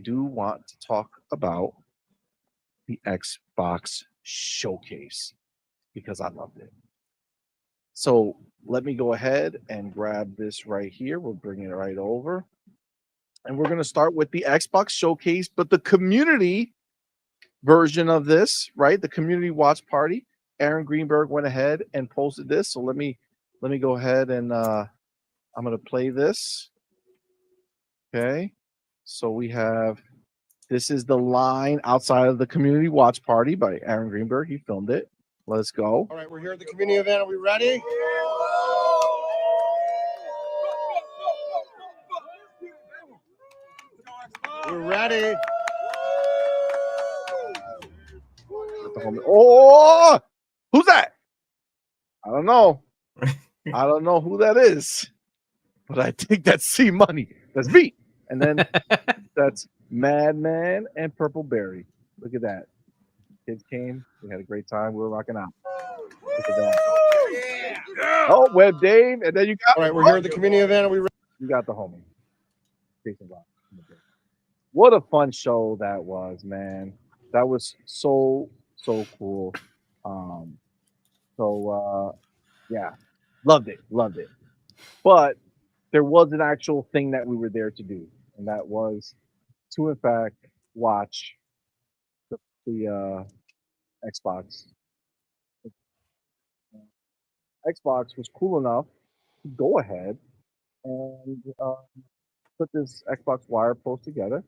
do want to talk about the Xbox showcase because I loved it. So let me go ahead and grab this right here. We'll bring it right over. And we're going to start with the Xbox showcase, but the community version of this, right? The community watch party. Aaron Greenberg went ahead and posted this. So let me go ahead and I'm going to play this. Okay. So we have, this is the line outside of the community watch party by Aaron Greenberg. He filmed it. Let's go. All right, we're here at the community event. Are we ready? We're ready. Oh, who's that? I don't know. I don't know who that is, but I think that's CMoney. That's me. And then that's Madman and Purple Berry. Look at that. Kids came. We had a great time. We were rocking out. Look at that. Yeah. Oh, Web Dave. And then you got. All right, we're here at the community event. Are we ready? You got the homie. Jason Rock. What a fun show that was, man. That was so cool. Yeah, loved it. But there was an actual thing that we were there to do, and that was to in fact watch the Xbox. Xbox was cool enough to go ahead and put this Xbox Wire post together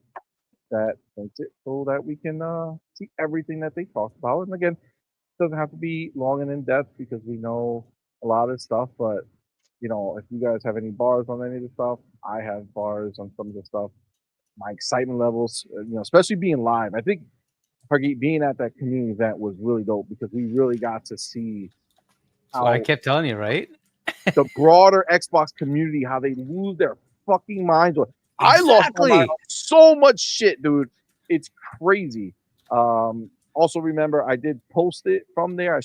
that makes it so that we can see everything that they talked about. And again, it doesn't have to be long and in depth because we know a lot of stuff. But you know, if you guys have any bars on any of the stuff, I have bars on some of the stuff. My excitement levels, you know, especially being live. I think being at that community event was really dope because we really got to see how I kept telling you, right? The broader Xbox community, how they lose their fucking minds. I lost my mind on so much shit, dude. It's crazy. Also, remember, I did post it from there. I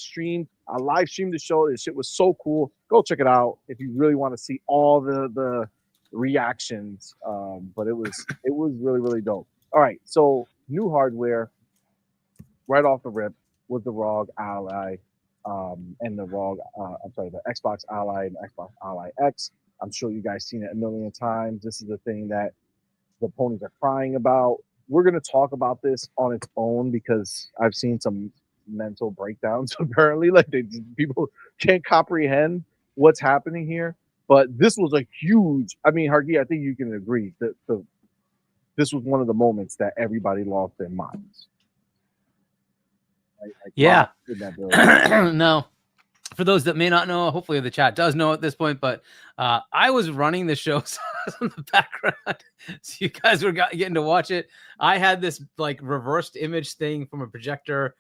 live streamed the show. This shit was so cool. Go check it out if you really want to see all the reactions. But it was really dope. All right, so new hardware right off the rip was the ROG Ally and the Xbox Ally and Xbox Ally X. I'm sure you guys seen it a million times. This is the thing that the ponies are crying about. We're going to talk about this on its own because I've seen some mental breakdowns apparently. Like people can't comprehend what's happening here. But this was a huge, I mean, Hargi, I think you can agree that this was one of the moments that everybody lost their minds. Yeah. No. For those that may not know, hopefully the chat does know at this point, but I was running the show in the background, so you guys were getting to watch it. I had this like reversed image thing from a projector,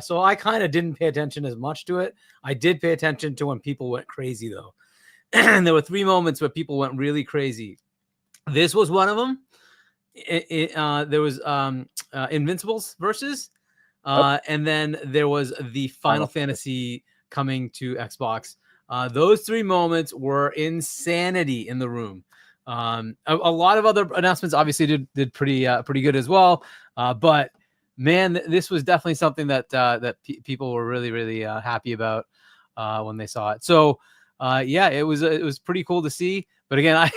so I kind of didn't pay attention as much to it. I did pay attention to when people went crazy, though. And there were 3 moments where people went really crazy. This was one of them. There was Invincibles versus, and then there was the Final Fantasy coming to Xbox. Those 3 moments were insanity in the room. A lot of other announcements obviously did pretty good as well. But man, this was definitely something that people were really happy about when they saw it. So yeah, it was pretty cool to see. But again, I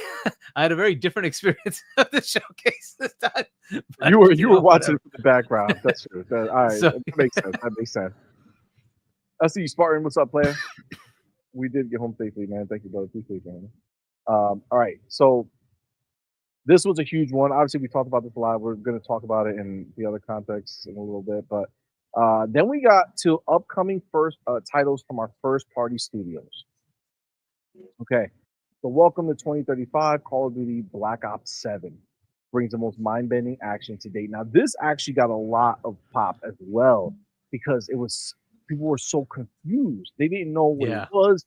had a very different experience of the showcase this time. But, you were watching it from the background. That's true. All right, so, that makes sense. I see you, Spartan. What's up, player? We did get home safely, man. Thank you, brother. Appreciate you, man. All right, so this was a huge one. Obviously, we talked about this a lot. We're going to talk about it in the other contexts in a little bit, but then we got to upcoming first titles from our first-party studios. Okay, so welcome to 2035. Call of Duty Black Ops 7 brings the most mind-bending action to date. Now, this actually got a lot of pop as well because people were so confused. They didn't know what it was.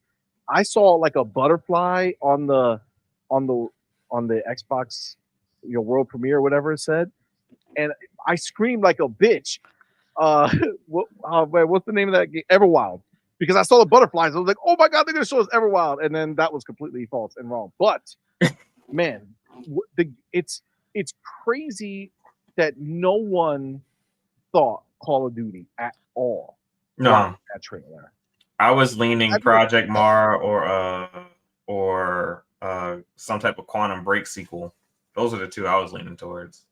I saw like a butterfly on the Xbox, world premiere, or whatever it said, and I screamed like a bitch. What's the name of that game? Everwild. Because I saw the butterflies. I was like, oh my God, they're going to show us Everwild. And then that was completely false and wrong. But man, it's crazy that no one thought Call of Duty at all. No, watching that trailer. I was leaning I'd be Project Mara or some type of Quantum Break sequel. Those are the two I was leaning towards.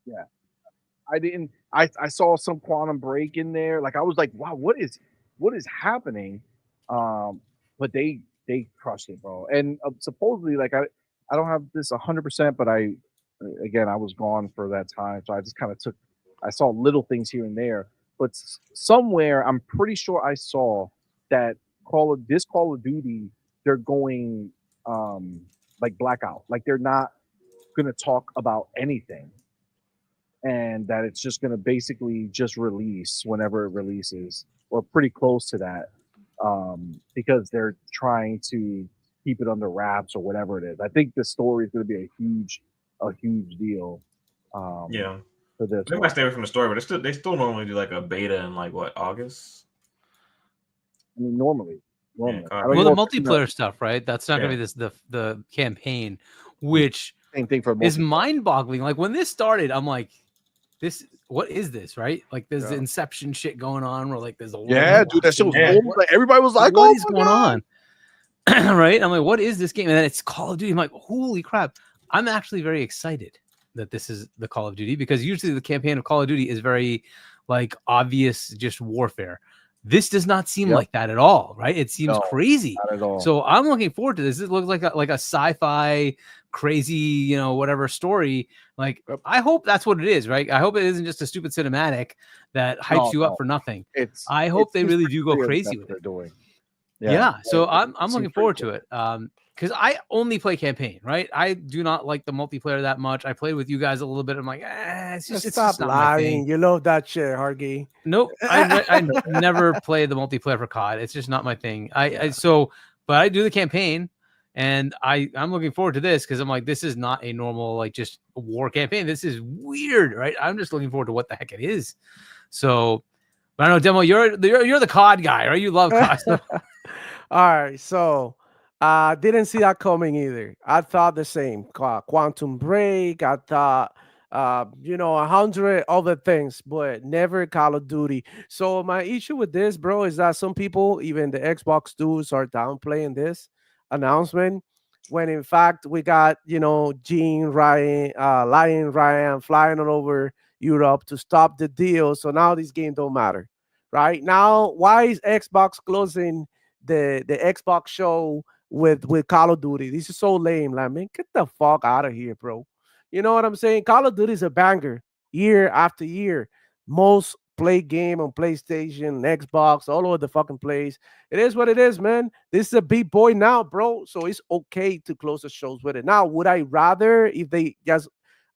Yeah, I didn't. I saw some Quantum Break in there. Like I was like, wow, what is happening? But they crushed it, bro. And supposedly, like I don't have this 100%, but I was gone for that time, so I just kind of took. I saw little things here and there, but somewhere I'm pretty sure I saw that Call of Duty, they're going like blackout, like they're not gonna talk about anything, and that it's just gonna basically just release whenever it releases or pretty close to that, because they're trying to keep it under wraps or whatever it is. I think the story is gonna be a huge deal. Yeah. For this, They might stay away from the story, but they still normally do like a beta in like what, August? I mean, normally. Yeah, I don't Well, the know if- multiplayer stuff, right? That's not going to be the campaign, which same thing for is multiplayer. mind-boggling. Like when this started, I'm like, what is this, right? Like there's Inception shit going on where like there's a dude, that shit was Yeah. old. Like everybody was like, what "Oh is my going God." on?" Right? I'm like, what is this game? And then it's Call of Duty. I'm like, holy crap! I'm actually very excited that this is the Call of Duty, because usually the campaign of Call of Duty is very like obvious, just warfare. This does not seem like that at all, right? It seems crazy. Not at all. So I'm looking forward to this. It looks like a sci-fi, crazy, whatever story. Like I hope that's what it is, right? I hope it isn't just a stupid cinematic that hypes you up for nothing. I hope they really do go crazy with it. Doing. Yeah. So I'm looking forward to it. Because I only play campaign, right? I do not like the multiplayer that much. I played with you guys a little bit. I'm like, it's just stop not my thing. lying. You love that shit, Hargy. Nope. I never played the multiplayer for COD. It's just not my thing. But I do the campaign, and I'm looking forward to this because I'm like, this is not a normal like just war campaign. This is weird, right? I'm just looking forward to what the heck it is. So, but I know, Demo, you're the COD guy, right? You love COD. All right, so I didn't see that coming either. I thought the same. Quantum Break. I thought, 100 other things, but never Call of Duty. So my issue with this, bro, is that some people, even the Xbox dudes, are downplaying this announcement, when in fact we got, Lion Ryan flying all over Europe to stop the deal. So now this game don't matter, right? Now, why is Xbox closing the Xbox show with Call of Duty? This is so lame. Like, man, get the fuck out of here, bro. You know what I'm saying? Call of Duty is a banger year after year. Most played game on PlayStation, Xbox, all over the fucking place. It is what it is, man. This is a big boy now, bro. So it's okay to close the shows with it. Now, would I rather if they just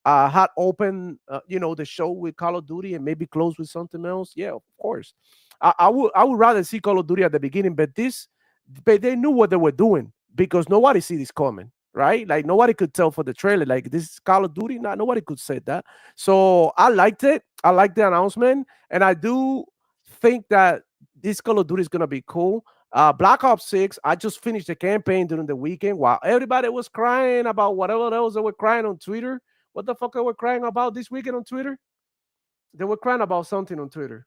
had open, the show with Call of Duty and maybe close with something else? Yeah, of course. I would rather see Call of Duty at the beginning, but they knew what they were doing because nobody see this coming, right? Like nobody could tell for the trailer, like this is Call of Duty. Nobody could say that. So I liked it. I liked the announcement, and I do think that this Call of Duty is gonna be cool. Black Ops 6, I just finished the campaign during the weekend while everybody was crying about whatever else they were crying on Twitter. What the fuck they were crying about this weekend on Twitter? They were crying about something on Twitter.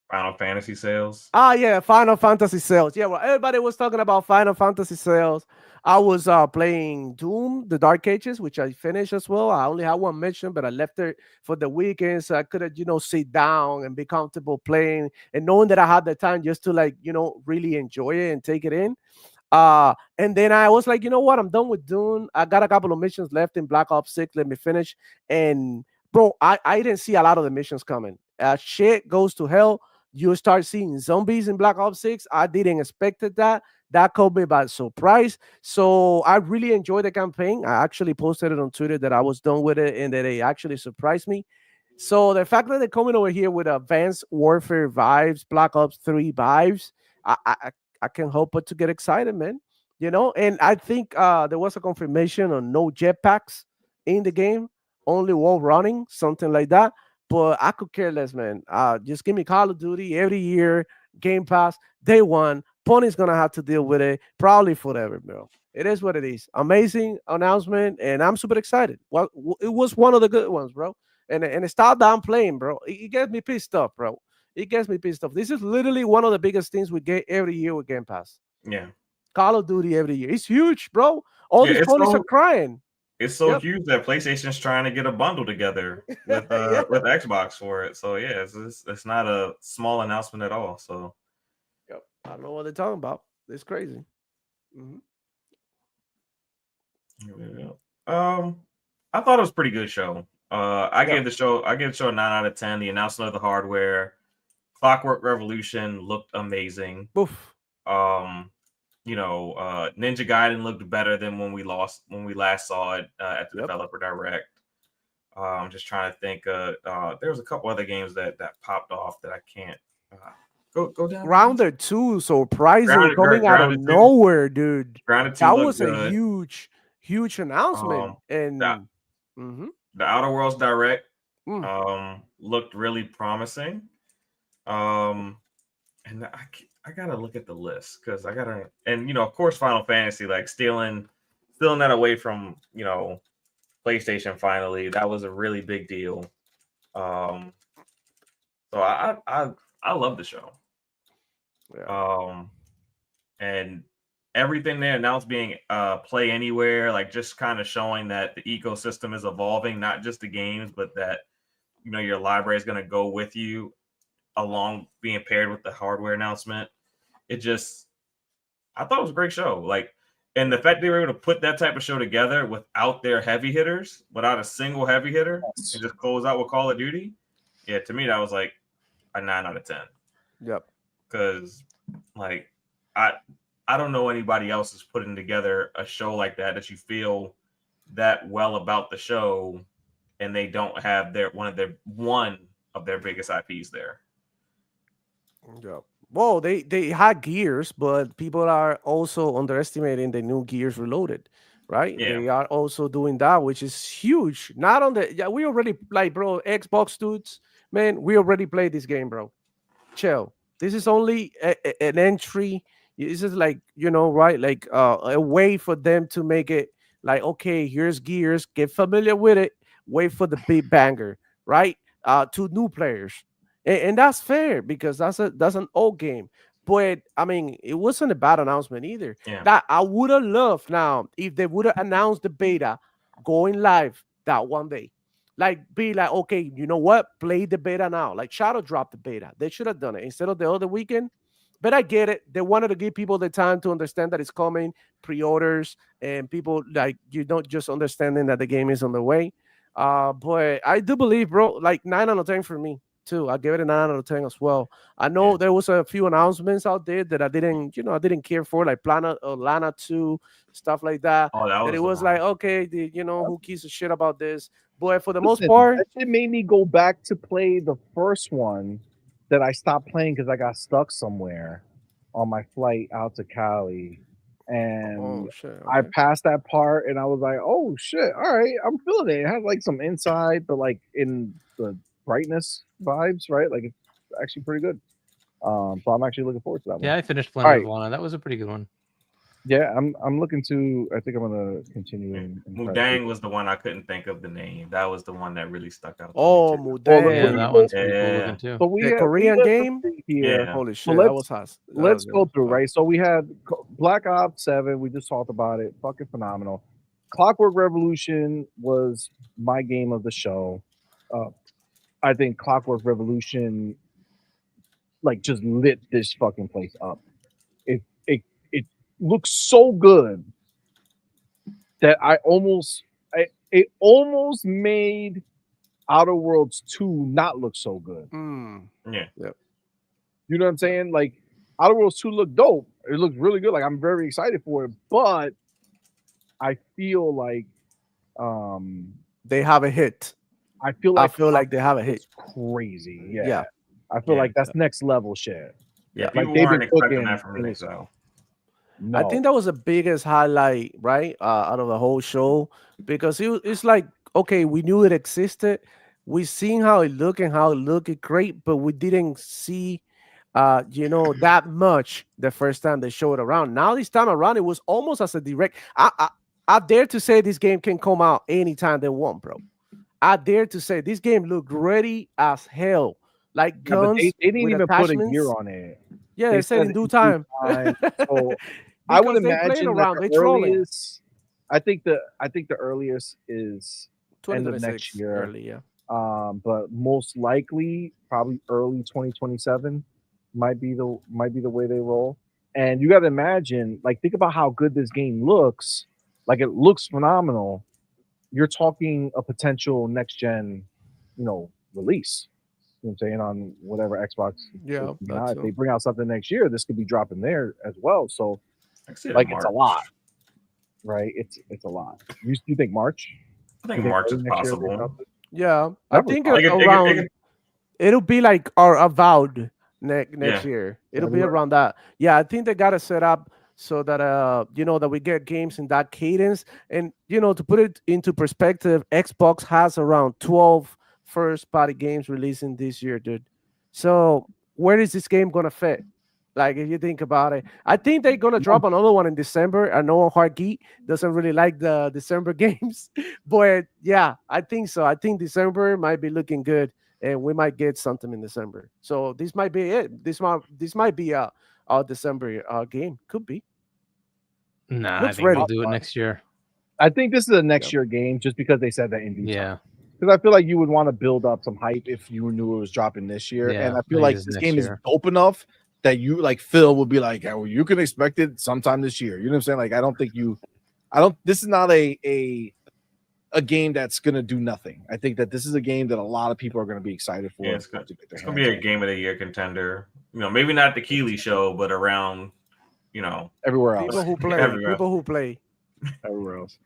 Final Fantasy sales. Yeah, Final Fantasy sales. Yeah, well, everybody was talking about Final Fantasy sales. I was playing Doom, the Dark Ages, which I finished as well. I only had one mission, but I left it for the weekend so I could have, sit down and be comfortable playing and knowing that I had the time just to really enjoy it and take it in. And then I was like, you know what? I'm done with Doom. I got a couple of missions left in Black Ops 6. Let me finish. And bro, I didn't see a lot of the missions coming. Shit goes to hell. You start seeing zombies in Black Ops 6. I didn't expect that. That caught me by surprise. So I really enjoyed the campaign. I actually posted it on Twitter that I was done with it and that it actually surprised me. So the fact that they're coming over here with Advanced Warfare vibes, Black Ops 3 vibes, I can't help but to get excited, man. And I think there was a confirmation on no jetpacks in the game, only wall running, something like that. But I could care less, man. Just give me Call of Duty every year, Game Pass, day one. Pony's gonna have to deal with it probably forever, bro. it is what it is. Amazing announcement, and I'm super excited. Well, it was one of the good ones, bro. And stop downplaying, bro. It gets me pissed off, bro. It gets me pissed off. This is literally one of the biggest things we get every year with Game Pass. Yeah. Call of Duty every year. It's huge, bro. All Yeah, these it's police so are crying. it's so Yep. huge that PlayStation's trying to get a bundle together with Yeah. with Xbox for it. So yeah, it's not a small announcement at all. So Yep. I don't know what they're talking about. It's crazy. Mhm. yeah. I thought it was a pretty good show. I Yeah. gave the show a 9 out of 10. The announcement of the hardware, Clockwork Revolution looked amazing. Oof. Ninja Gaiden looked better than when we last saw it at the Yep. developer direct. I'm just trying to think. There was a couple other games that popped off that I can't go down. Grounded 2, surprising, Grounded- coming out of Grounded 2. nowhere, dude. Grounded 2 That looked was a good. huge announcement. And that- mhm. The Outer Worlds direct Mm. looked really promising. And I gotta look at the list because of course Final Fantasy, like stealing that away from PlayStation finally. That was a really big deal. So I love the show. Yeah. And everything they announced being play anywhere, like just kind of showing that the ecosystem is evolving, not just the games, but that your library is going to go with you along, being paired with the hardware announcement. I thought it was a great show. Like, and the fact they were able to put that type of show together without their heavy hitters, without a single heavy hitter, and just close out with Call of Duty. Yeah, to me that was like a 9 out of 10. Yep. Because like I don't know anybody else is putting together a show like that you feel that well about the show, and they don't have one of their biggest IPs there. Yeah. Well, they had Gears, but people are also underestimating the new Gears Reloaded, right? Yeah. They are also doing that, which is huge. Not on the we already like, bro, Xbox dudes, man, we already played this game, bro. Chill. This is only an entry. This is like, right? Like a way for them to make it like, okay, here's Gears, get familiar with it, wait for the big banger, right? To new players. And that's fair because that's an old game. But I mean, it wasn't a bad announcement either. Yeah. That I would have loved now if they would have announced the beta going live that one day. Like, be like, okay, you know what? Play the beta now. Like, shadow drop the beta. They should have done it instead of the other weekend. But I get it. They wanted to give people the time to understand that it's coming, pre-orders, and people like you don't just understanding that the game is on the way. But I do believe, bro, like 9 out of 10 for me too. I give it a 9 out of 10 as well. I know there was a few announcements out there that I didn't care for, like Planet Lana 2, stuff like that. Oh, that That it the was one. like, okay, who gives a shit about this? But for the most Listen, part, that shit made me go back to play the first one that I stopped playing because I got stuck somewhere on my flight out to Cali. And oh shit, I okay. passed that part and I was like, oh shit, all right, I'm feeling it. It had like some inside, but like in the brightness vibes, right? Like it's actually pretty good. So I'm actually looking forward to that one. Yeah, I finished All Planet right. of Lana. That was a pretty good one. Yeah, I'm looking to. I think I'm gonna continue. and try to Mudang do- was the one I couldn't think of the name. That was the one that really stuck out. to me, Oh, too. Mudang. Yeah, that one's pretty cool Yeah. looking too. So we The have, Korean we have game? something here. Yeah. Holy So shit, that let's was hot. let's go through, right? So we had Black Ops 7. We just talked about it. Fucking phenomenal. Clockwork Revolution was my game of the show. I think Clockwork Revolution like just lit this fucking place up. It looks so good that it almost made Outer Worlds 2 not look so good. Yeah. You know what I'm saying? Like Outer Worlds 2 looked dope. It looks really good. Like I'm very excited for it, but I feel like They have a hit. I feel like they have a hit. it's crazy. Yeah. Yeah. I feel Yeah. like that's next level shit. Yeah, Like, people they've weren't been expecting cooking that from things themselves. No. I think that was the biggest highlight, right, out of the whole show, because it's like, okay, we knew it existed, we seen how it looked and how it looked great, but we didn't see that much the first time they showed it around. Now this time around, it was almost as a direct. I dare to say this game can come out anytime they want, bro. I dare to say this game looked ready as hell. Like Yeah, but guns they didn't with even put a attachments. year on it. Yeah, they said in due time. So I would Because they playing imagine around, that they the trolling. earliest. I think the earliest is end of 2026 next year. early, yeah. But most likely probably early 2027 might be the way they roll. And you got to imagine, like, think about how good this game looks. Like, it looks phenomenal. You're talking a potential next gen, release. You know what I'm saying, on whatever Xbox. Yeah, If they bring out something next year, this could be dropping there as well. So, I see it in like, it's a March. lot, right? It's a lot. You think March? I think March is possible. Yeah, I That'd be think possible. around it'll be like our Avowed next Yeah. year. It'll be February. around that. Yeah, I think they got to set up so that that we get games in that cadence. And to put it into perspective, Xbox has around 12 first party games releasing this year, dude. So where is this game gonna fit? Like, if you think about it, I think they're gonna drop another one in December. I know Hardgeek doesn't really like the December games, but yeah, I think so. I think December might be looking good, and we might get something in December. So this might be it. This might be a December game. Could be. Nah, I Looks think ready. we'll do it next year. I think this is a next year game just because they said that in due time. Yeah. Because I feel like you would want to build up some hype if you knew it was dropping this year. Yeah, And I I feel think like it's this next game is year. dope enough that you, like, Phil would be like, oh, you can expect it sometime this year. You know what I'm saying? Like, this is not a game that's gonna do nothing. I think that this is a game that a lot of people are gonna be excited for. Yeah, it's gonna be a game of the year contender. Maybe not the Keeley show, but around, everywhere else. People who play. Everywhere. People who play. Everywhere else.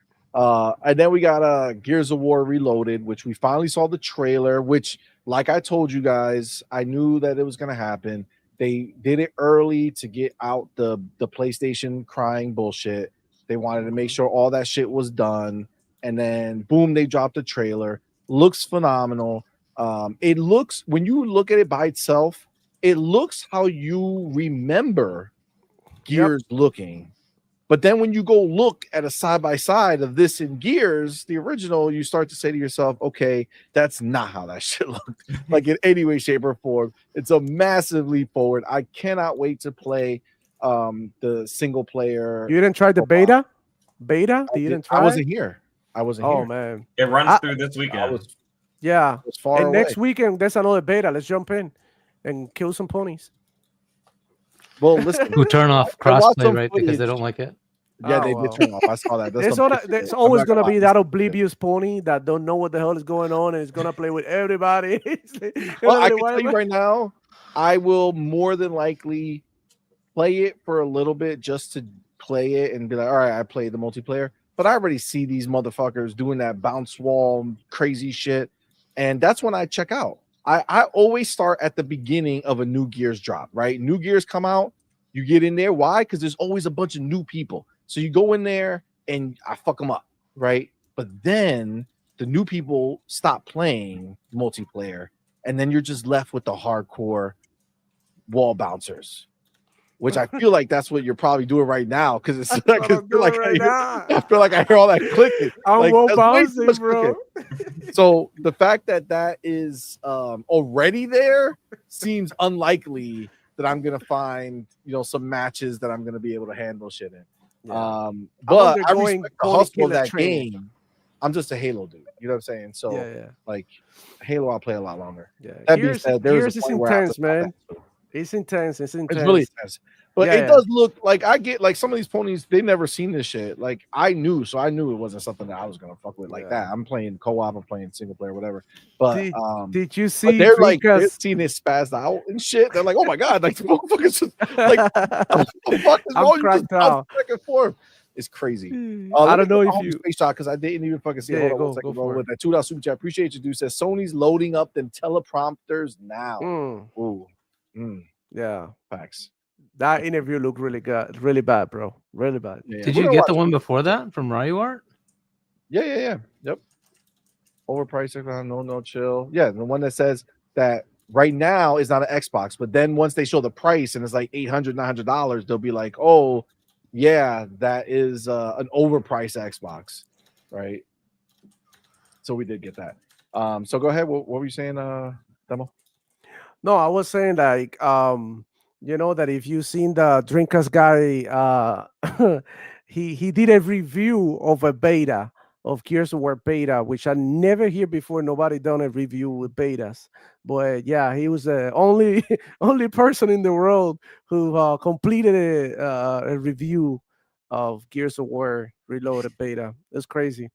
And then we got Gears of War Reloaded, which we finally saw the trailer, which, like I told you guys, I knew that it was gonna happen. They did it early to get out the PlayStation crying bullshit. They wanted to make sure all that shit was done. And then boom, they dropped the trailer. Looks phenomenal. It looks, when you look at it by itself, it looks how you remember Gears looking. But then when you go look at a side by side of this in Gears, the original, you start to say to yourself, okay, that's not how that shit looked. Like, in any way, shape, or form. It's a massive leap forward. I cannot wait to play the single player. You didn't try the beta? You didn't try? I wasn't here. Oh man. It runs through this weekend. Yeah. was far And away. next weekend there's another beta. Let's jump in and kill some ponies. Well, listen. Who turn off I watched crossplay, some right? Because they footage. don't like it. Yeah, Oh, they wow. did turn off. I saw that. There's always gonna be that oblivious pony that don't know what the hell is going on and is gonna play with everybody. Well, I can tell you right now, I will more than likely play it for a little bit just to play it and be like, all right, I played the multiplayer. But I already see these motherfuckers doing that bounce wall crazy shit. And that's when I check out. I always start at the beginning of a new Gears drop, right? New Gears come out, you get in there. Why? Because there's always a bunch of new people. So you go in there and I fuck them up, right? But then the new people stop playing multiplayer, and then you're just left with the hardcore wall bouncers, which I feel like that's what you're probably doing right now, because it's like, I feel like I hear all that clicking. I'm Like, wall that's way too bouncing, much bro. clicking. So the fact that is already there seems unlikely that I'm gonna find some matches that I'm gonna be able to handle shit in. Yeah. But I undergoing respect the pony hustle of killer that training. game. I'm just a Halo dude. You know what I'm saying? So Yeah. like Halo, I'll play a lot longer. Yeah. That being Gears, said, there's Gears a is point where I have to intense, stop man. that too. It's intense. It's intense. It's really intense. But Yeah, it yeah. does look like, I get, like, some of these ponies, they've never seen this shit. Like, I knew it wasn't something that I was gonna fuck with like that. I'm playing co-op, I'm playing single player, whatever. But Did you but see? they're like, they're Vika's- seeing it spazzed out and shit. They're like, oh my god, like the motherfuckers just like, what the fuck is I'm wrong? You just cracked bounce out. back and forth. It's crazy. I Let me don't know get if my you. space shot, because I didn't even fucking see it. Yeah, Hold on go- one second, go bro. for With that $2 super chat, appreciate you, dude. Says Sony's loading up them teleprompters now. Ooh, Yeah. facts. That interview looked really good, really bad, bro. Really bad. Yeah, Did we're you gonna get the watch one it. before that from Ryu Art? Yeah. Yep. Overpriced, no chill. Yeah, the one that says that right now is not an Xbox, but then once they show the price and it's like $800, $900, they'll be like, oh, yeah, that is an overpriced Xbox, right? So we did get that. So go ahead. What were you saying, Demo? No, I was saying like you know that if you seen the Drinkers guy, he did a review of a beta of Gears of War beta, which I never hear before. Nobody done a review with betas, but yeah, he was the only only person in the world who completed a review of Gears of War Reloaded beta. It's crazy.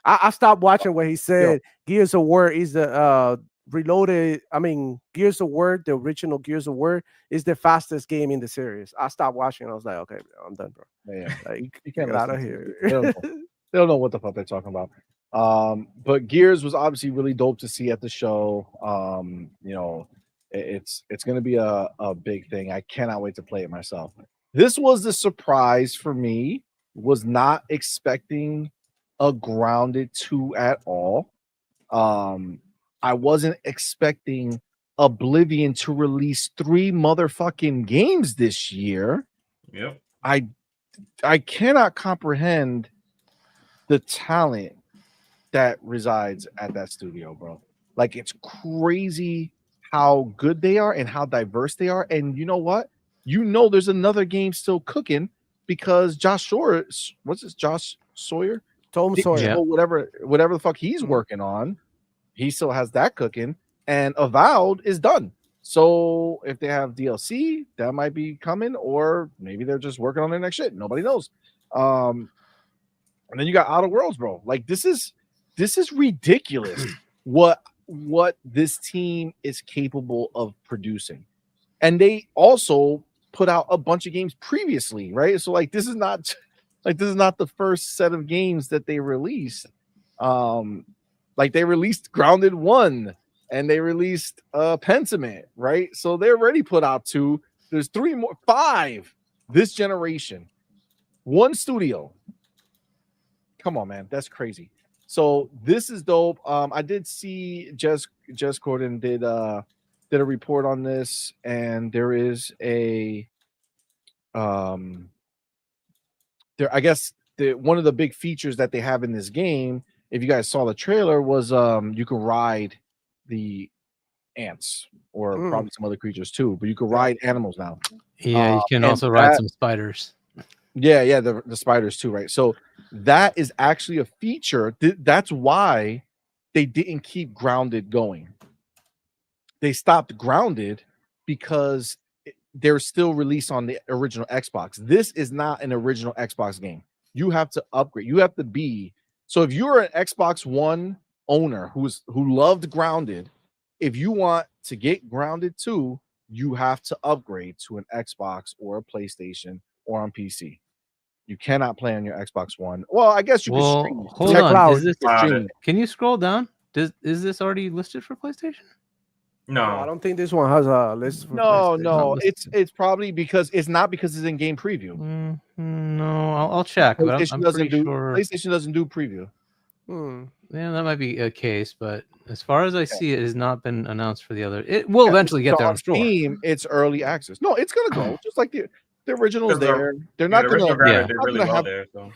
I stopped watching what he said. Gears of War is the Reloaded. I mean, Gears of War, the original Gears of War, is the fastest game in the series. I stopped watching. I was like, okay, bro, I'm done, bro. Yeah, Like, you can't get out listen of to here. they don't know what the fuck they're talking about. But Gears was obviously really dope to see at the show. You know, it's going to be a big thing. I cannot wait to play it myself. This was the surprise for me. Was not expecting a Grounded 2 at all. I wasn't expecting Oblivion to release 3 motherfucking games this year. Yep. I cannot comprehend the talent that resides at that studio, bro. Like, it's crazy how good they are and how diverse they are. And you know what? You know there's another game still cooking because Josh Sawyer, what's this? Josh Sawyer? Tom Sawyer. Yeah. Whatever the fuck he's working on, he still has that cooking. And Avowed is done. So if they have DLC, that might be coming, or maybe they're just working on their next shit. Nobody knows. And then you got Outer Worlds, bro. Like, this is ridiculous what this team is capable of producing. And they also put out a bunch of games previously, right? So like this is not the first set of games that they released. Like they released Grounded 1 and they released Pentiment, right? So they already put out 2. There's 5 this generation. 1 studio. Come on, man, that's crazy. So this is dope. I did see Jess Gordon did a report on this, and there is a there, I guess one of the big features that they have in this game, if you guys saw the trailer, was you can ride the ants or probably some other creatures too, but you can ride animals now. Yeah, you can also ride some spiders. Yeah, the spiders too, right? So that is actually a feature. That's why they didn't keep Grounded going. They stopped Grounded because they're still released on the original Xbox. This is not an original Xbox game. You have to upgrade. You have to be. So if you're an Xbox One owner who loved Grounded, if you want to get Grounded 2, you have to upgrade to an Xbox or a PlayStation or on PC. You cannot play on your Xbox One. Well, I guess you can stream. Hold on. Is this, can you scroll down? Is this already listed for PlayStation? No, I don't think this one has a list. For no. It's probably because it's not because it's in game preview. No, I'll check. But I'm pretty sure PlayStation doesn't do preview. Yeah, that might be a case, but as far as I see, it has not been announced for the other. It will eventually get there. On Steam, it's early access. No, it's gonna go just like the original's there. They're not gonna. So.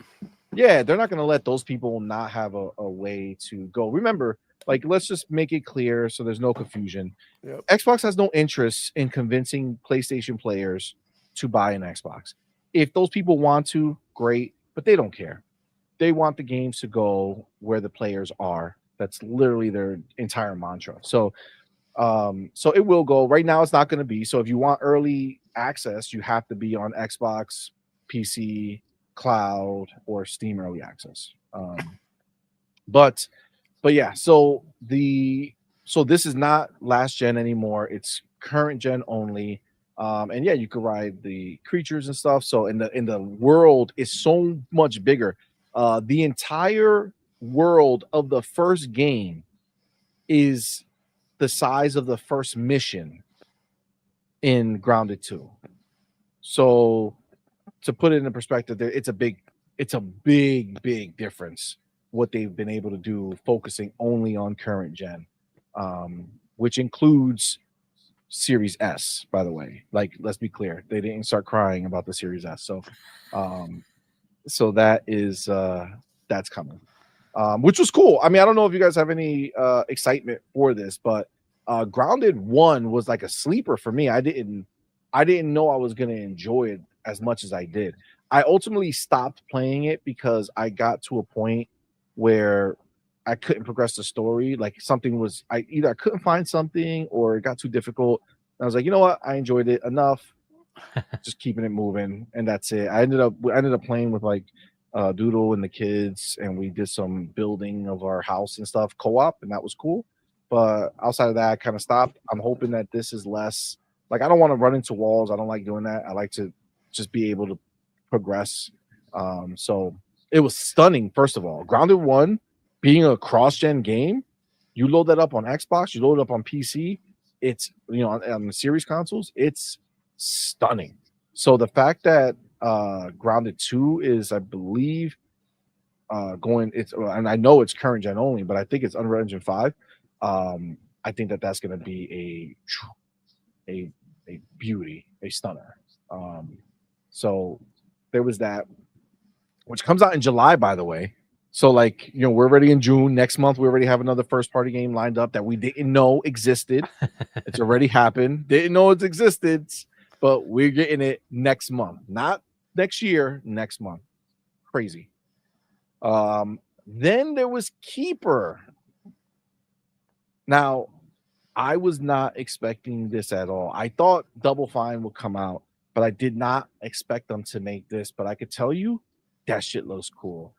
Yeah, they're not gonna let those people not have a way to go. Remember, like, let's just make it clear so there's no confusion. Yep. Xbox has no interest in convincing PlayStation players to buy an Xbox. If those people want to, great, but they don't care. They want the games to go where the players are. That's literally their entire mantra. So it will go. Right now, it's not going to be. So if you want early access, you have to be on Xbox, PC, cloud, or Steam early access. But yeah, so this is not last gen anymore. It's current gen only. And yeah, you could ride the creatures and stuff. So in the world is so much bigger. The entire world of the first game is the size of the first mission in Grounded 2. So to put it in perspective, it's a big difference what they've been able to do focusing only on current gen, which includes Series S, by the way. Like, let's be clear, they didn't start crying about the Series S. So that is that's coming, which was cool. I mean, I don't know if you guys have any excitement for this, but Grounded 1 was like a sleeper for me. I didn't know I was going to enjoy it as much as I did. I ultimately stopped playing it because I got to a point where I couldn't progress the story. Like, something was, I couldn't find something, or it got too difficult. And I was like, you know what? I enjoyed it enough. Just keeping it moving, and that's it. I ended up playing with like Doodle and the kids, and we did some building of our house and stuff co-op, and that was cool. But outside of that, I kind of stopped. I'm hoping that this is less like, I don't want to run into walls. I don't like doing that. I like to just be able to progress. So it was stunning. First of all, Grounded 1 being a cross-gen game, you load that up on Xbox, you load it up on PC. It's, on the series consoles, it's stunning. So the fact that Grounded 2 is, I believe, and I know it's current gen only, but I think it's Unreal Engine 5. I think that that's going to be a beauty, a stunner. So there was that, which comes out in July, by the way. So, like, we're already in June. Next month, we already have another first-party game lined up that we didn't know existed. It's already happened. Didn't know it existed, but we're getting it next month. Not next year, next month. Crazy. Then there was Keeper. Now, I was not expecting this at all. I thought Double Fine would come out, but I did not expect them to make this. But I could tell you, that shit looks cool.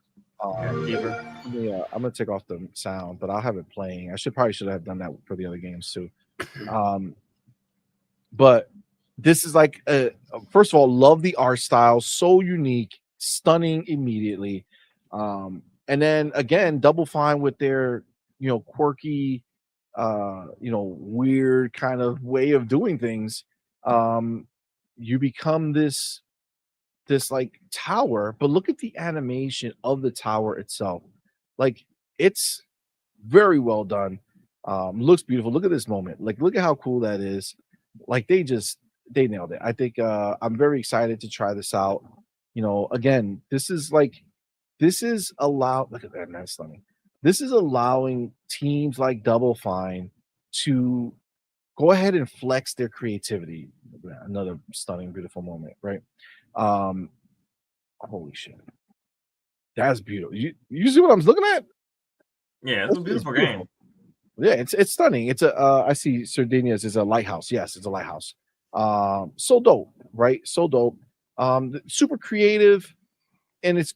Keeper. Yeah, I'm gonna take off the sound, but I'll have it playing. I probably should have done that for the other games too. But this is like, first of all, love the art style, so unique, stunning immediately. And then again, Double Fine with their quirky, weird kind of way of doing things. You become this like tower, but look at the animation of the tower itself. Like, it's very well done. Looks beautiful. Look at this moment. Like, look at how cool that is. Like, they nailed it. I think I'm very excited to try this out. Again, this is allowed. Look at that, that's stunning. This is allowing teams like Double Fine to go ahead and flex their creativity. Another stunning, beautiful moment, right? Holy shit, that's beautiful. You see what I'm looking at? Yeah, it's a beautiful game. Yeah, it's stunning. It's I see Sardinia's is a lighthouse. Yes, it's a lighthouse. So dope, right? So dope. Super creative, and it's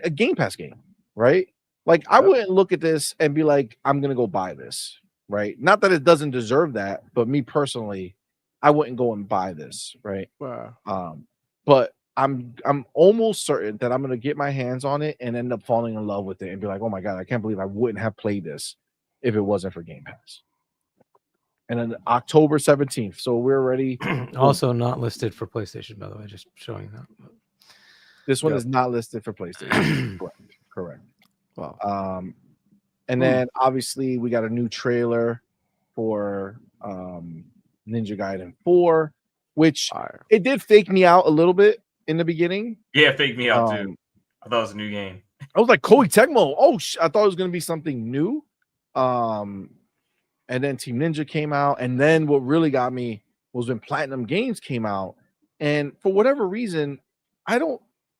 a Game Pass game, right? Like, I wouldn't look at this and be like, I'm gonna go buy this, right? Not that it doesn't deserve that, but me personally, I wouldn't go and buy this, right? Wow. But I'm almost certain that I'm gonna get my hands on it and end up falling in love with it and be like, oh my god, I can't believe I wouldn't have played this if it wasn't for Game Pass. And then October 17th. So we're already Also not listed for PlayStation, by the way, just showing that. This one is not listed for PlayStation. Correct. Wow. And then obviously we got a new trailer for Ninja Gaiden 4, which it did fake me out a little bit in the beginning. Yeah, fake me out too. I thought it was a new game. I was like, Koei Tecmo. Oh, I thought it was going to be something new. And then Team Ninja came out, and then what really got me was when Platinum Games came out. And for whatever reason,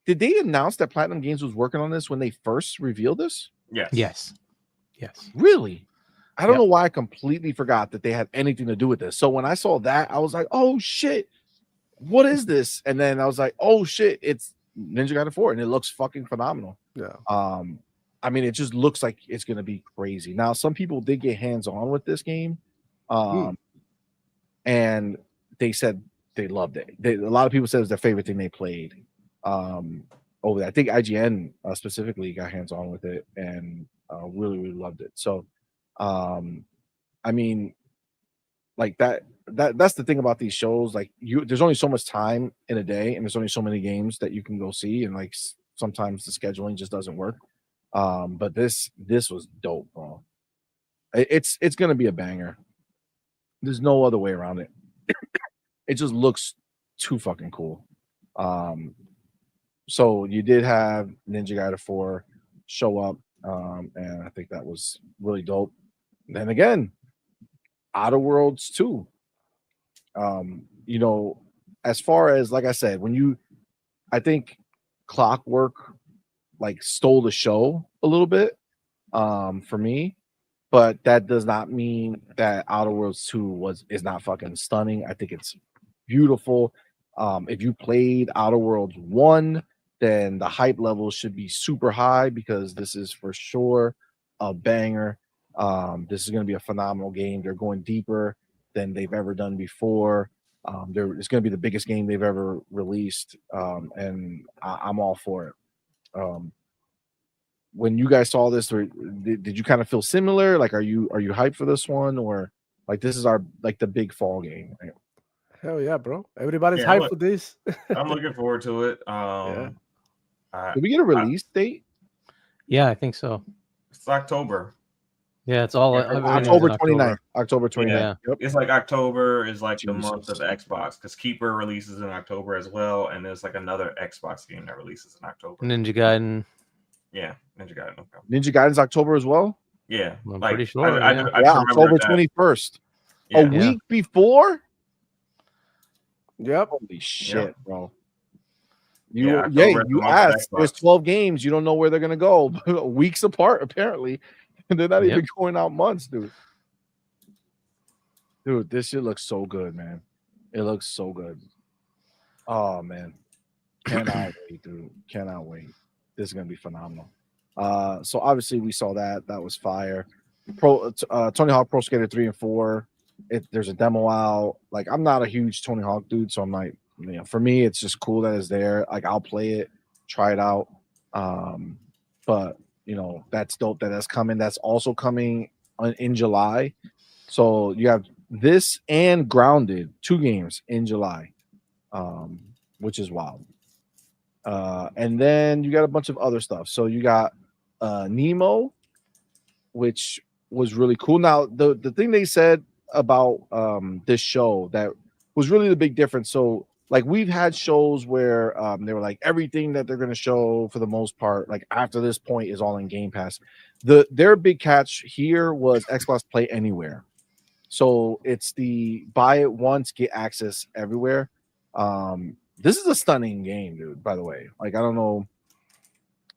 did they announce that Platinum Games was working on this when they first revealed this? Yes. Really? I don't know why I completely forgot that they had anything to do with this. So when I saw that, I was like, oh shit, what is this? And then I was like, oh shit, it's Ninja Gaiden 4, and it looks fucking phenomenal. Yeah. I mean, it just looks like it's gonna be crazy. Now, some people did get hands-on with this game, and they said they loved it. A lot of people said it was their favorite thing they played. Over that, I think IGN specifically got hands-on with it and really, really loved it. So, I mean, like that's the thing about these shows. Like, there's only so much time in a day, and there's only so many games that you can go see, and like sometimes the scheduling just doesn't work. But this was dope, bro. It's gonna be a banger. There's no other way around it. it just looks too fucking cool. So you did have Ninja Gaiden 4 show up, and I think that was really dope. Then again, Outer Worlds 2. You know, as far as like I said, I think Clockwork like stole the show a little bit for me, but that does not mean that Outer Worlds 2 is not fucking stunning. I think it's beautiful. If you played Outer Worlds 1, then the hype level should be super high because this is for sure a banger. This is going to be a phenomenal game. They're going deeper than they've ever done before. It's going to be the biggest game they've ever released, and I'm all for it. When you guys saw this, or did you kind of feel similar? Like, are you hyped for this one, or like this is our like the big fall game? Hell yeah, bro! Everybody's Yeah, hyped for this. I'm looking forward to it. Yeah. Did we get a release date? Yeah, I think so. It's October. Yeah, it's all Yeah, everything is October in 29th. October 29th. Yeah. Yep. It's like October is like the month Jesus. of Xbox because Keeper releases in October as well, and there's like another Xbox game that releases in October. Ninja Gaiden. Yeah, Ninja Gaiden. Okay. Ninja Gaiden's October as well. Yeah, I'm like, pretty sure, I yeah. just Yeah, remembered October that. 21st. Yeah. A week before. Yep. Holy shit, bro. Yeah, You October is the you month of asked. There's Xbox. 12 games. You don't know where they're gonna go. Weeks apart, apparently. And they're not Yep. even going out months, dude. Dude, this shit looks so good, man. It looks so good. Oh man. Cannot wait, dude. Cannot wait. This is gonna be phenomenal. So obviously we saw that. That was fire. Tony Hawk Pro Skater 3 and 4. There's a demo out. Like, I'm not a huge Tony Hawk dude, so I'm like, you know, for me, it's just cool that it's there. Like, I'll play it, try it out. But you know, that's dope that that's coming. That's also coming in July. So you have this and Grounded, 2 games in July, which is wild. And then you got a bunch of other stuff. So you got Nemo, which was really cool. Now, the thing they said about this show that was really the big difference. So, like, we've had shows where they were like, everything that they're going to show for the most part, like after this point, is all in Game Pass. Their big catch here was Xbox Play Anywhere. So it's the buy it once, get access everywhere. This is a stunning game, dude, by the way. Like, I don't know.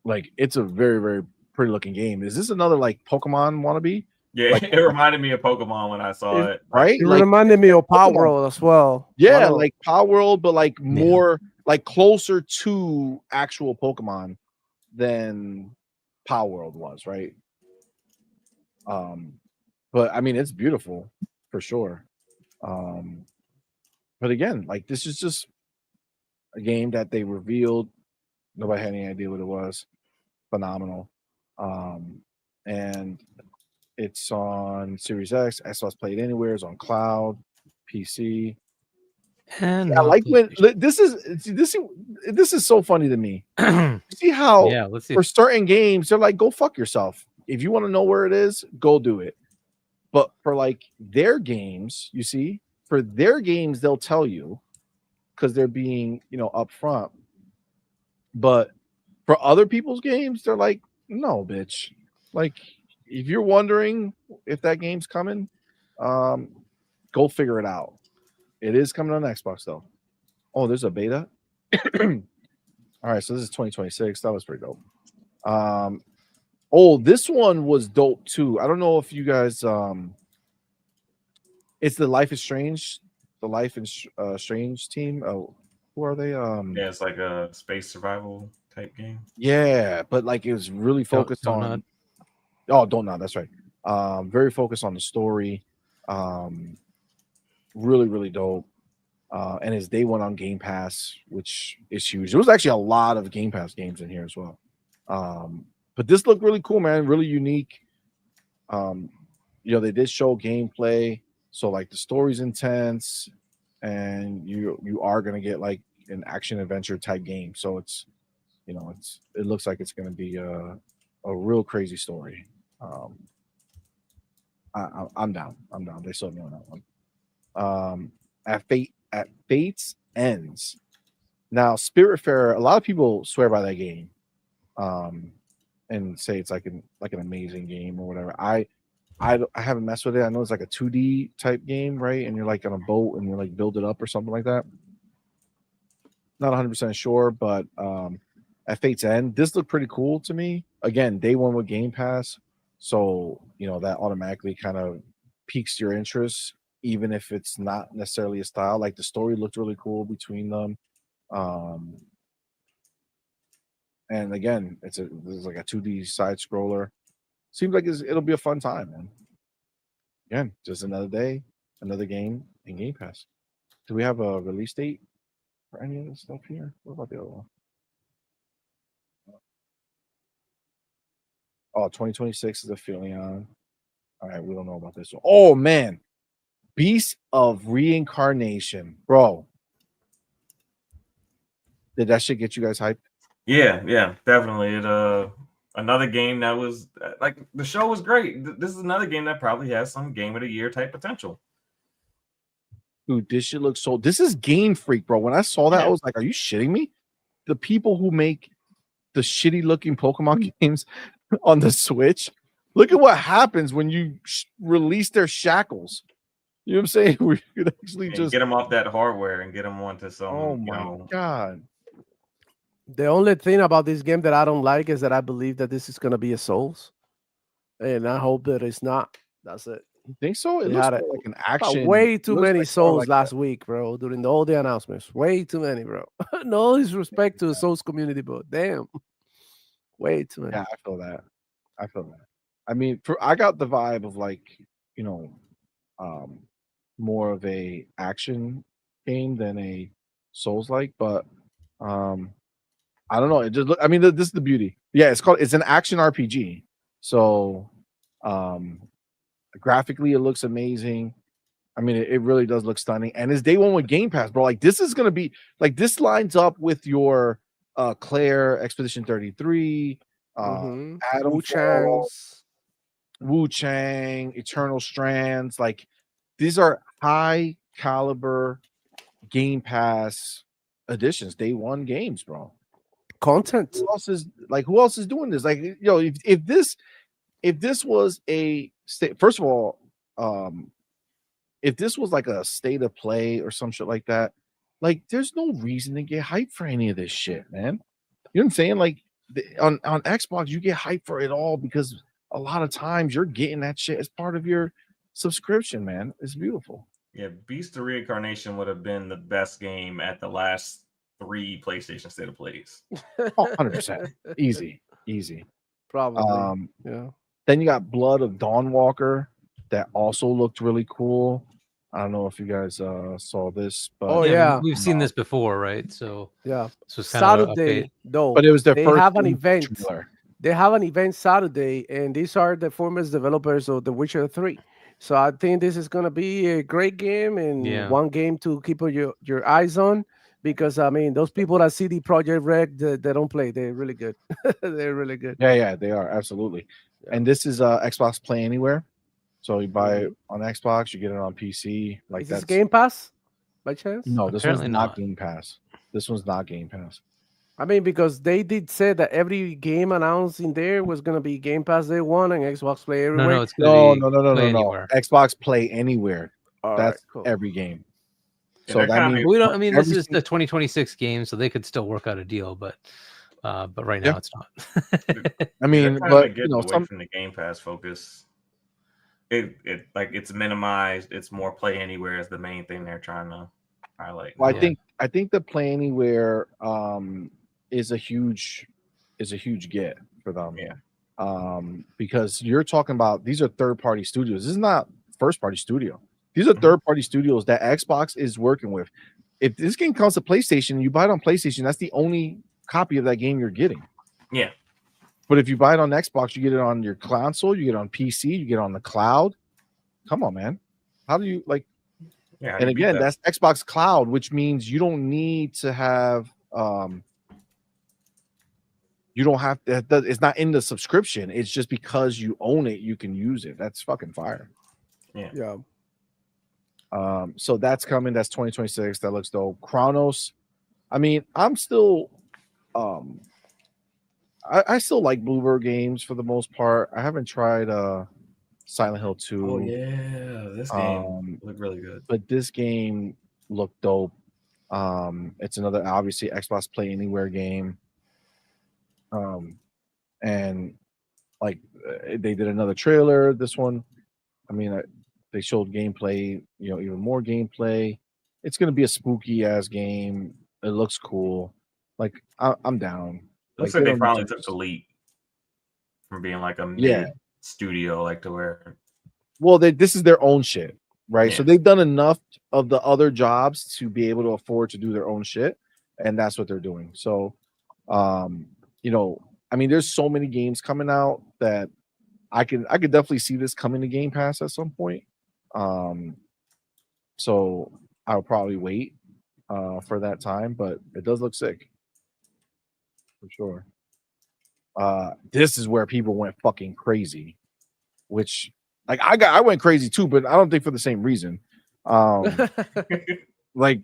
Like, it's a very, very pretty looking game. Is this another like Pokemon wannabe? Yeah, Like- it reminded me of Pokemon when I saw it. Right? It Like, reminded me of Power Pokemon. World as well. yeah, Wow. like Power World, but like more like closer to actual Pokemon than Power World was, right? But I mean, it's beautiful for sure. But again, like, this is just a game that they revealed. Nobody had any idea what it was. Phenomenal. And it's on Series X, Xbox Play It Anywhere, it's on cloud, PC. And Yeah, like when this is so funny to me. See how yeah, let's see. for certain games they're like, go fuck yourself. If you want to know where it is, go do it. But for like their games, you see, for their games, they'll tell you because they're being, you know, upfront. But for other people's games, they're like, no, bitch. Like, if you're wondering if that game's coming, go figure it out. It is coming on Xbox though. Oh, there's a beta. All right, so this is 2026. That was pretty dope. Oh, this one was dope too. I don't know if you guys it's the Life is Strange, Strange team. Oh, who are they? Yeah, it's like a space survival type game. Yeah, but like it was really focused Don't on Nod. Oh, Don't Nod, that's right. Very focused on the story. Really, really dope. And it's day one on Game Pass, which is huge. There was actually a lot of Game Pass games in here as well. But this looked really cool, man. Really unique. You know, they did show gameplay, so like the story's intense, and you are gonna get like an action adventure type game. So it's, you know, it looks like it's gonna be a real crazy story. I'm down. They sold me on that one. At at Fate's Ends. Now, Spiritfarer, a lot of people swear by that game, and say it's like an amazing game or whatever. I haven't messed with it. I know it's like a 2D type game, right? And you're like on a boat and you like build it up or something like that. Not 100% sure, but at Fate's End, this looked pretty cool to me. Again, day one with Game Pass, so you know that automatically kind of piques your interest, even if it's not necessarily a style. Like the story looked really cool between them, and again, this is like a 2D side scroller. Seems like it'll be a fun time, man. Again, just another day, another game in Game Pass. Do we have a release date for any of this stuff here? What about the other one? Oh, 2026 is a feeling on. All right, we don't know about this one. Oh man, Beast of Reincarnation, bro. Did that shit get you guys hyped? Yeah, definitely. It another game that was like the show was great. This is another game that probably has some game of the year type potential. Dude, this shit looks so. This is Game Freak, bro. When I saw that, I was like, "Are you shitting me?" The people who make the shitty looking Pokemon games on the Switch. Look at what happens when you release their shackles. You know what I'm saying? We could actually just get them off that hardware and get them onto some. Oh my god! The only thing about this game that I don't like is that I believe that this is gonna be a Souls, and I hope that it's not. That's it. You think so? It looks like an action. Way too many Souls last week, bro. During all the announcements, way too many, bro. No disrespect to the Souls community, but damn, way too many. Yeah, I feel that. I mean, I got the vibe of like, you know, more of a action game than a Souls like, but I don't know. It just I mean, this is the beauty. Yeah, it's an action RPG. So graphically it looks amazing. I mean, it really does look stunning. And it's day one with Game Pass, bro. Like this is gonna be like this lines up with your Claire Expedition 33, Adam Wu Chang, Eternal Strands. Like these are high caliber Game Pass editions, day one games, bro. Content. Who else is doing this? Like, you know, if this was a state, first of all, if this was like a state of play or some shit like that, like there's no reason to get hyped for any of this shit, man. You know what I'm saying? Like on Xbox, you get hyped for it all because a lot of times you're getting that shit as part of your subscription, man. It's beautiful. Yeah, Beast of Reincarnation would have been the best game at the last 3 PlayStation State of Plays. 100%. Easy. Probably. Yeah. Then you got Blood of Dawnwalker that also looked really cool. I don't know if you guys saw this, but we've seen this before, right? So yeah, this was kind Saturday though. But it was their they first have an event. trailer. They have an event Saturday, and these are the former developers of The Witcher 3. So I think this is gonna be a great game and one game to keep your eyes on. Because I mean, those people at CD Projekt Red, they don't play. They're really good. They're really good. Yeah, they are absolutely. Yeah. And this is Xbox Play Anywhere, so you buy it on Xbox, you get it on PC. Like is this Game Pass by chance? No, this one's not Game Pass. This one's not Game Pass. I mean, because they did say that every game announced in there was gonna be Game Pass Day 1 and Xbox Play Everywhere. No, Xbox Play Anywhere. That's cool. Every game. So that means we don't. I mean, this is the 2026 game, so they could still work out a deal, but right now it's not. I mean, but you know, away from the Game Pass focus, it like it's minimized. It's more Play Anywhere is the main thing they're trying to highlight. Well, I think the Play Anywhere is a huge get for them. Yeah. Because you're talking about these are third-party studios. This is not first-party studio. These are third-party studios that Xbox is working with. If this game comes to PlayStation and you buy it on PlayStation, that's the only copy of that game you're getting. Yeah. But if you buy it on Xbox, you get it on your console, you get it on PC, you get it on the cloud. Come on, man. How do you like? Yeah. And again, that's Xbox Cloud, which means you don't need to have. You don't have to. It's not in the subscription. It's just because you own it, you can use it. That's fucking fire. Yeah. Yeah. So that's coming. That's 2026. That looks dope. Chronos. I mean, I'm still I still like Bluebird games for the most part. I haven't tried Silent Hill 2. Oh yeah, this game looked really good. But this game looked dope. It's another obviously Xbox Play Anywhere game. And like they did another trailer. This one, I mean, they showed gameplay. Even more gameplay. It's gonna be a spooky ass game. It looks cool. Like I'm down. Looks like they finally took the leap from being like a mid studio, like to where. Well, this is their own shit, right? Yeah. So they've done enough of the other jobs to be able to afford to do their own shit, and that's what they're doing. So, I mean, there's so many games coming out that I could definitely see this coming to Game Pass at some point. So I'll probably wait for that time, but it does look sick for sure. This is where people went fucking crazy, which like I went crazy too, but I don't think for the same reason. like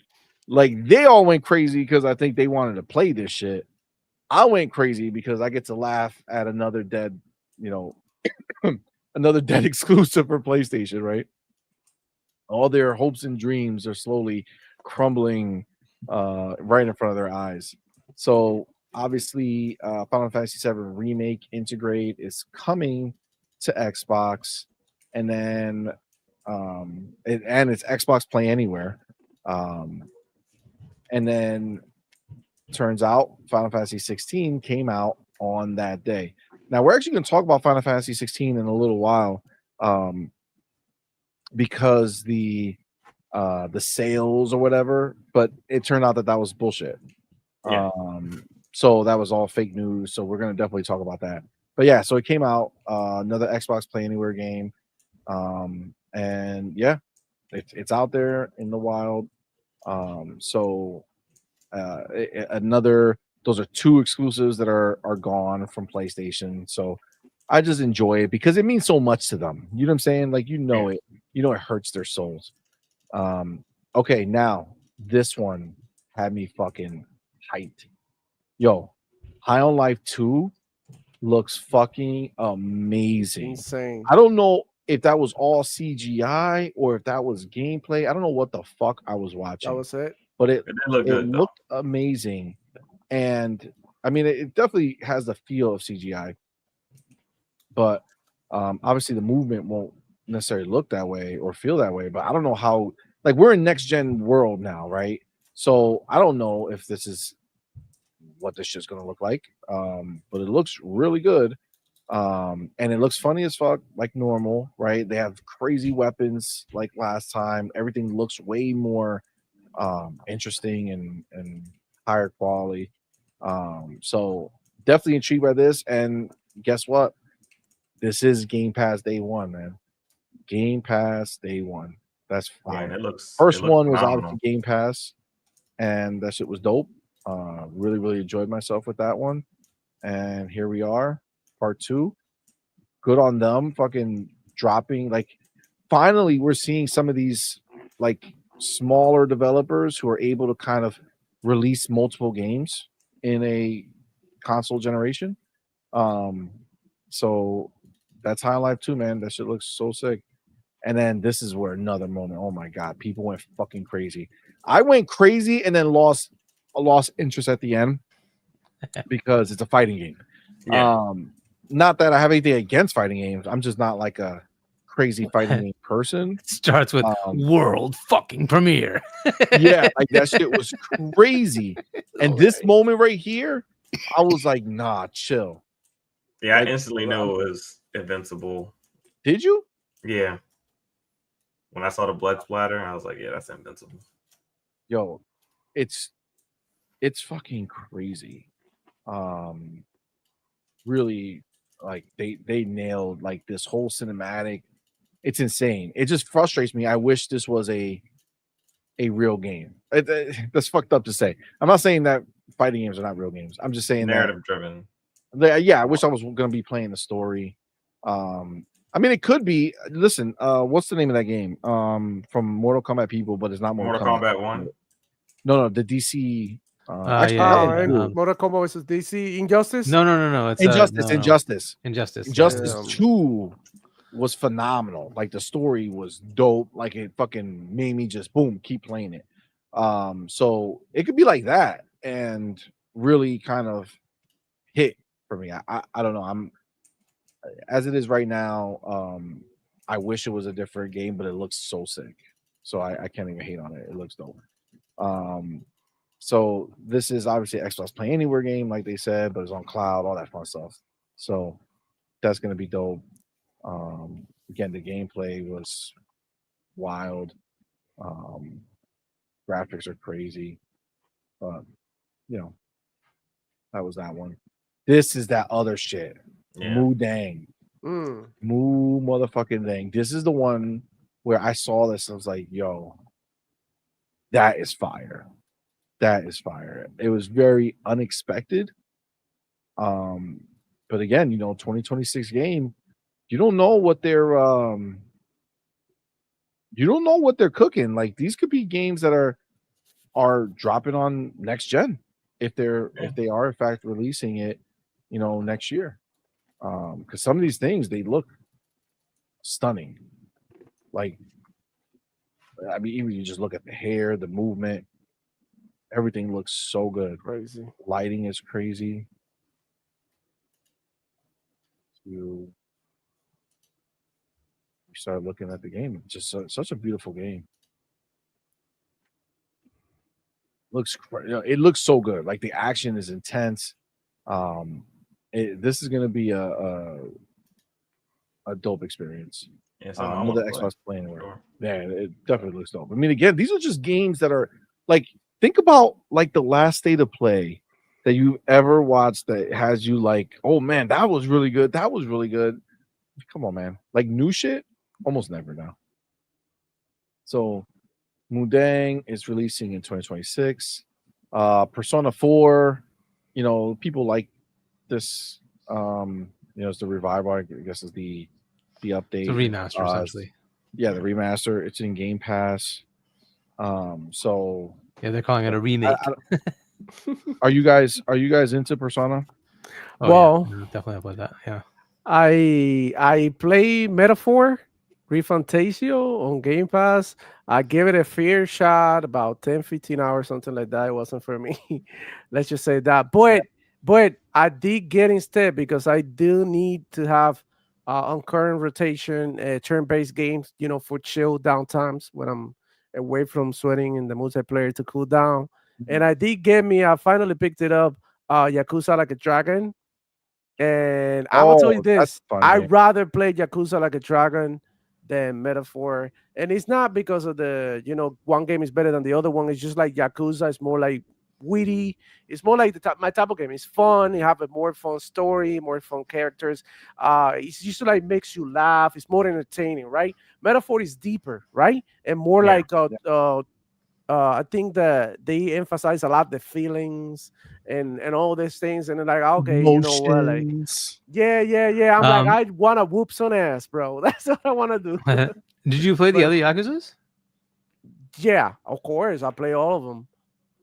they all went crazy because I think they wanted to play this shit. I went crazy because I get to laugh at another dead, another dead exclusive for PlayStation, right? All their hopes and dreams are slowly crumbling right in front of their eyes. So obviously, Final Fantasy VII Remake Integrate is coming to Xbox, and then it's Xbox Play Anywhere, and then turns out Final Fantasy 16 came out on that day. Now we're actually going to talk about Final Fantasy 16 in a little while, because the sales or whatever, but it turned out that was bullshit. Yeah. So that was all fake news. So we're going to definitely talk about that. But yeah, so it came out, another Xbox Play Anywhere game. And yeah, it's out there in the wild. Those are two exclusives that are gone from PlayStation. So I just enjoy it because it means so much to them. You know what I'm saying? Like, it hurts their souls. Okay, now this one had me fucking hyped. Yo, High on Life 2 looks fucking amazing. Insane. I don't know if that was all CGI or if that was gameplay. I don't know what the fuck I was watching. That was it. But it good, looked amazing. And I mean, it definitely has the feel of CGI. But obviously the movement won't necessarily look that way or feel that way. But I don't know how, like, we're in next gen world now, right? So I don't know if this is what this shit's gonna look like. But it looks really good. And it looks funny as fuck, like normal, right? They have crazy weapons like last time. Everything looks way more interesting and higher quality. So definitely intrigued by this. And guess what? This is Game Pass day one, man. Game Pass day one. That's fine. Yeah, First one was phenomenal. obviously Game Pass, and that shit was dope. Really, really enjoyed myself with that one. And here we are, part 2. Good on them, fucking dropping. Like, finally, we're seeing some of these like smaller developers who are able to kind of release multiple games in a console generation. So that's High Life 2, man. That shit looks so sick. And then this is where another moment. Oh my god, people went fucking crazy. I went crazy and then lost interest at the end because it's a fighting game. Yeah. Not that I have anything against fighting games. I'm just not like a crazy fighting game person. It starts with world fucking premiere. Yeah, like that shit was crazy. And this moment right here, I was like, nah, chill. Yeah, Like, I instantly knew it was Invincible. Did you? Yeah. When I saw the blood splatter, I was like, yeah, that's Invincible. Yo, it's fucking crazy. Really, like they nailed like this whole cinematic. It's insane. It just frustrates me. I wish this was a real game. That's fucked up to say. I'm not saying that fighting games are not real games. I'm just saying Narrative driven. that. Yeah, I wish I was gonna be playing the story. I mean, it could be. Listen, what's the name of that game? From Mortal Kombat people, but it's not Mortal Mortal Kombat. Kombat 1. No, the DC. Actually, Yeah, that Oh, one's yeah, and cool. Mortal Kombat versus DC Injustice. no. It's Injustice, no. Injustice, Injustice. Injustice Yeah. 2 was phenomenal. Like the story was dope. Like it fucking made me just boom, keep playing it. So it could be like that and really kind of hit for me. I don't know. I'm as it is right now. I wish it was a different game, but it looks so sick. So I can't even hate on it. It looks dope. Um, so this is obviously Xbox Play Anywhere game, like they said, but it's on cloud, all that fun stuff. So that's gonna be dope. Again, the gameplay was wild. Um, graphics are crazy, but you know that was that one. This is that other shit. Yeah. Moo Dang, Mm. Moo motherfucking Dang. This is the one where I saw this. And I was like, yo, that is fire. That is fire. It was very unexpected. But again, 2026 game, you don't know what they're cooking. Like these could be games that are dropping on next gen if they are in fact releasing it, next year. Because some of these things they look stunning. Like, I mean, even you just look at the hair, the movement, everything looks so good. Crazy. Lighting is crazy. You start looking at the game. It's just such a beautiful game. It looks so good. Like the action is intense. This is going to be a dope experience. Yeah, something I Another wanna play. Xbox Play Anywhere. Sure. Yeah, it definitely looks dope. I mean, again, these are just games that are like, think about like the last state of play that you ever watched that has you like, oh man, that was really good. That was really good. Come on, man. Like new shit, almost never now. So Mudang is releasing in 2026. Persona 4, people like this. It's the revival, I guess is the update. It's a remaster, essentially. Yeah, the remaster. It's in Game Pass. So Yeah, they're calling it a remake. Are you guys into Persona? Well, yeah, definitely up with that. Yeah. I play Metaphor Refantasio on Game Pass. I gave it a fair shot, about 10, 15 hours, something like that. It wasn't for me. Let's just say that. But I did get instead because I do need to have on current rotation turn-based games, for chill downtimes when I'm away from sweating in the multiplayer to cool down. And I did get me. I finally picked it up. Yakuza Like a Dragon. And I'm gonna tell you this: I'd rather play Yakuza Like a Dragon than Metaphor, and it's not because of the one game is better than the other one. It's just like Yakuza is more like witty. It's more like my type of game. It's fun. You have a more fun story, more fun characters. It's just like makes you laugh. It's more entertaining, right? Metaphor is deeper, right, and more like I think that they emphasize a lot the feelings and all these things, and they're like, okay, you know what, like, yeah. I'm like, I want to whoop some ass, bro. That's what I want to do. Did you play the other Yakuzas? Yeah, of course, I play all of them.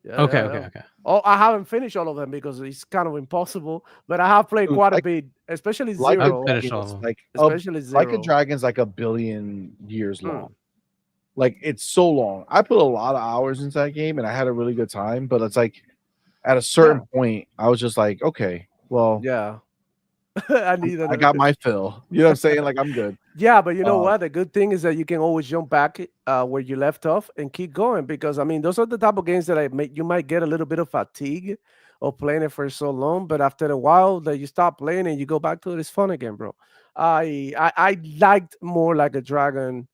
Yeah, okay. Oh, I haven't finished all of them because it's kind of impossible, but I have played quite a bit, especially Zero. Especially Zero. Like a Dragon's like a billion years long. Like it's so long. I put a lot of hours into that game and I had a really good time, but it's like at a certain point, I was just like, okay, well, yeah, I got my fill. You know what I'm saying? Like I'm good. Yeah, but you know what? The good thing is that you can always jump back where you left off and keep going because I mean those are the type of games that you might get a little bit of fatigue of playing it for so long, but after a while that you stop playing and you go back to it, it's fun again, bro. I liked more Like a Dragon.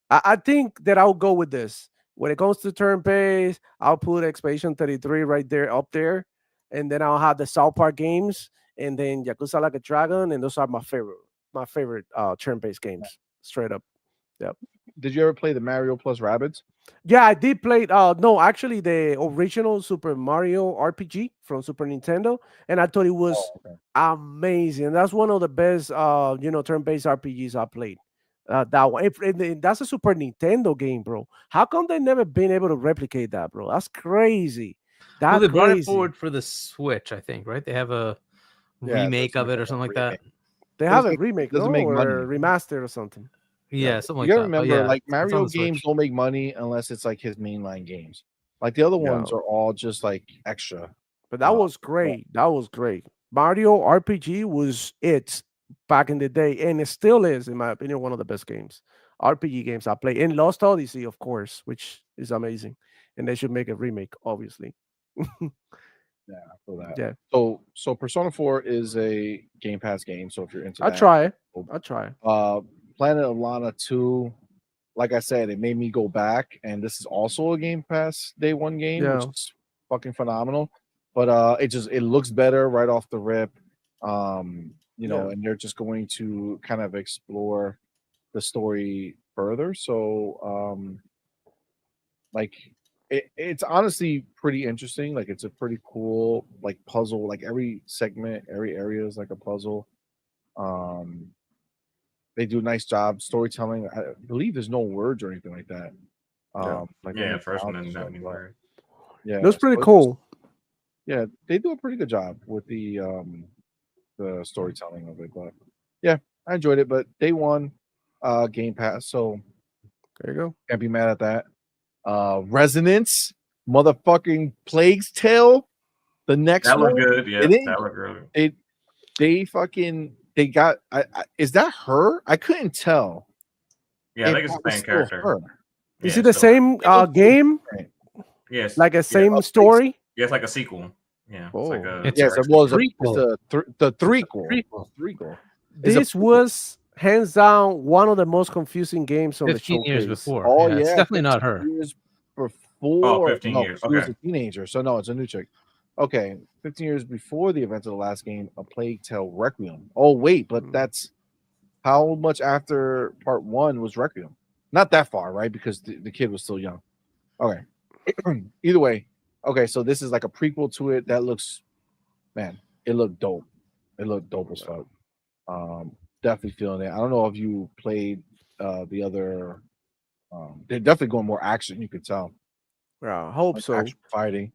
I think that I'll go with this. When it comes to turn based, I'll put Expedition 33 right there up there. And then I'll have the South Park games and then Yakuza Like a Dragon. And those are my favorite turn based games. Straight up. Did you ever play the Mario plus Rabbids? Yeah, I did play. No, actually, the original Super Mario RPG from Super Nintendo, and I thought it was Okay. amazing. That's one of the best, turn-based RPGs I played. That one. That's a Super Nintendo game, bro. How come they never been able to replicate that, bro? That's crazy. Well, That's they brought it crazy. forward for the Switch, I think, right? They have a Yeah, remake there's of it or like a something like that. They But have it's a like- remake, doesn't no, make or money. a remaster or something. Yeah, something like You gotta that. But remember, yeah, like it's on Mario the Switch. games don't make money unless it's like his mainline games. Like the other ones Yeah. are all just like extra. But that was yeah. great. That was great. Mario RPG was it back in the day, and it still is, in my opinion, one of the best games, RPG games I play. And Lost Odyssey, of course, which is amazing. And they should make a remake, obviously. Yeah, I feel that. Yeah, So Persona 4 is a Game Pass game. So if you're into I'll that, try it. I'll try it. Planet of Lana 2, like I said, it made me go back, and this is also a Game Pass day one game, which Yeah. is fucking phenomenal. But it looks better right off the rip. Yeah. And they're just going to kind of explore the story further. So it's honestly pretty interesting. Like it's a pretty cool like puzzle. Like every segment, every area is like a puzzle. Um they do a nice job storytelling. I believe there's no words or anything like that. Yeah. Like Yeah, only first one sounds didn't and have stuff, any but word. yeah, It was pretty so it's cool. yeah, they do a pretty good job with the storytelling of it. But yeah, I enjoyed it. But day one, Game Pass, so There you go. can't be mad at that. Resonance, motherfucking Plague's Tale, the next That looked one. good. Yeah, It ain't- that looked good. they got. Is that her? I couldn't tell. Yeah, I think if it's that the was same still character. her. Is Yeah, it the it's still- same game? Yes. Like a yeah. same story? Yeah, it's like a sequel. Yeah, it's like Oh. a It's- Yes, it direct was sequel. the threequel. Prequel. Threequel. It's a This was hands down one of the most confusing games on the 15 years showcase. before. Oh yeah, it's yeah, definitely not 15 her. Years before. 15 no, years, she was okay. a teenager, so no, it's a new chick. Okay, 15 years before the events of the last game, A Plague Tale Requiem. Oh wait, but that's how much after part one was Requiem? Not that far, right? Because the kid was still young. Okay. Either way, okay, so this is like a prequel to it. That looks, man, it looked dope. It looked dope as fuck. Definitely feeling it. I don't know if you played the other. They're definitely going more action. You could tell. Yeah, I hope Like so. actual fighting.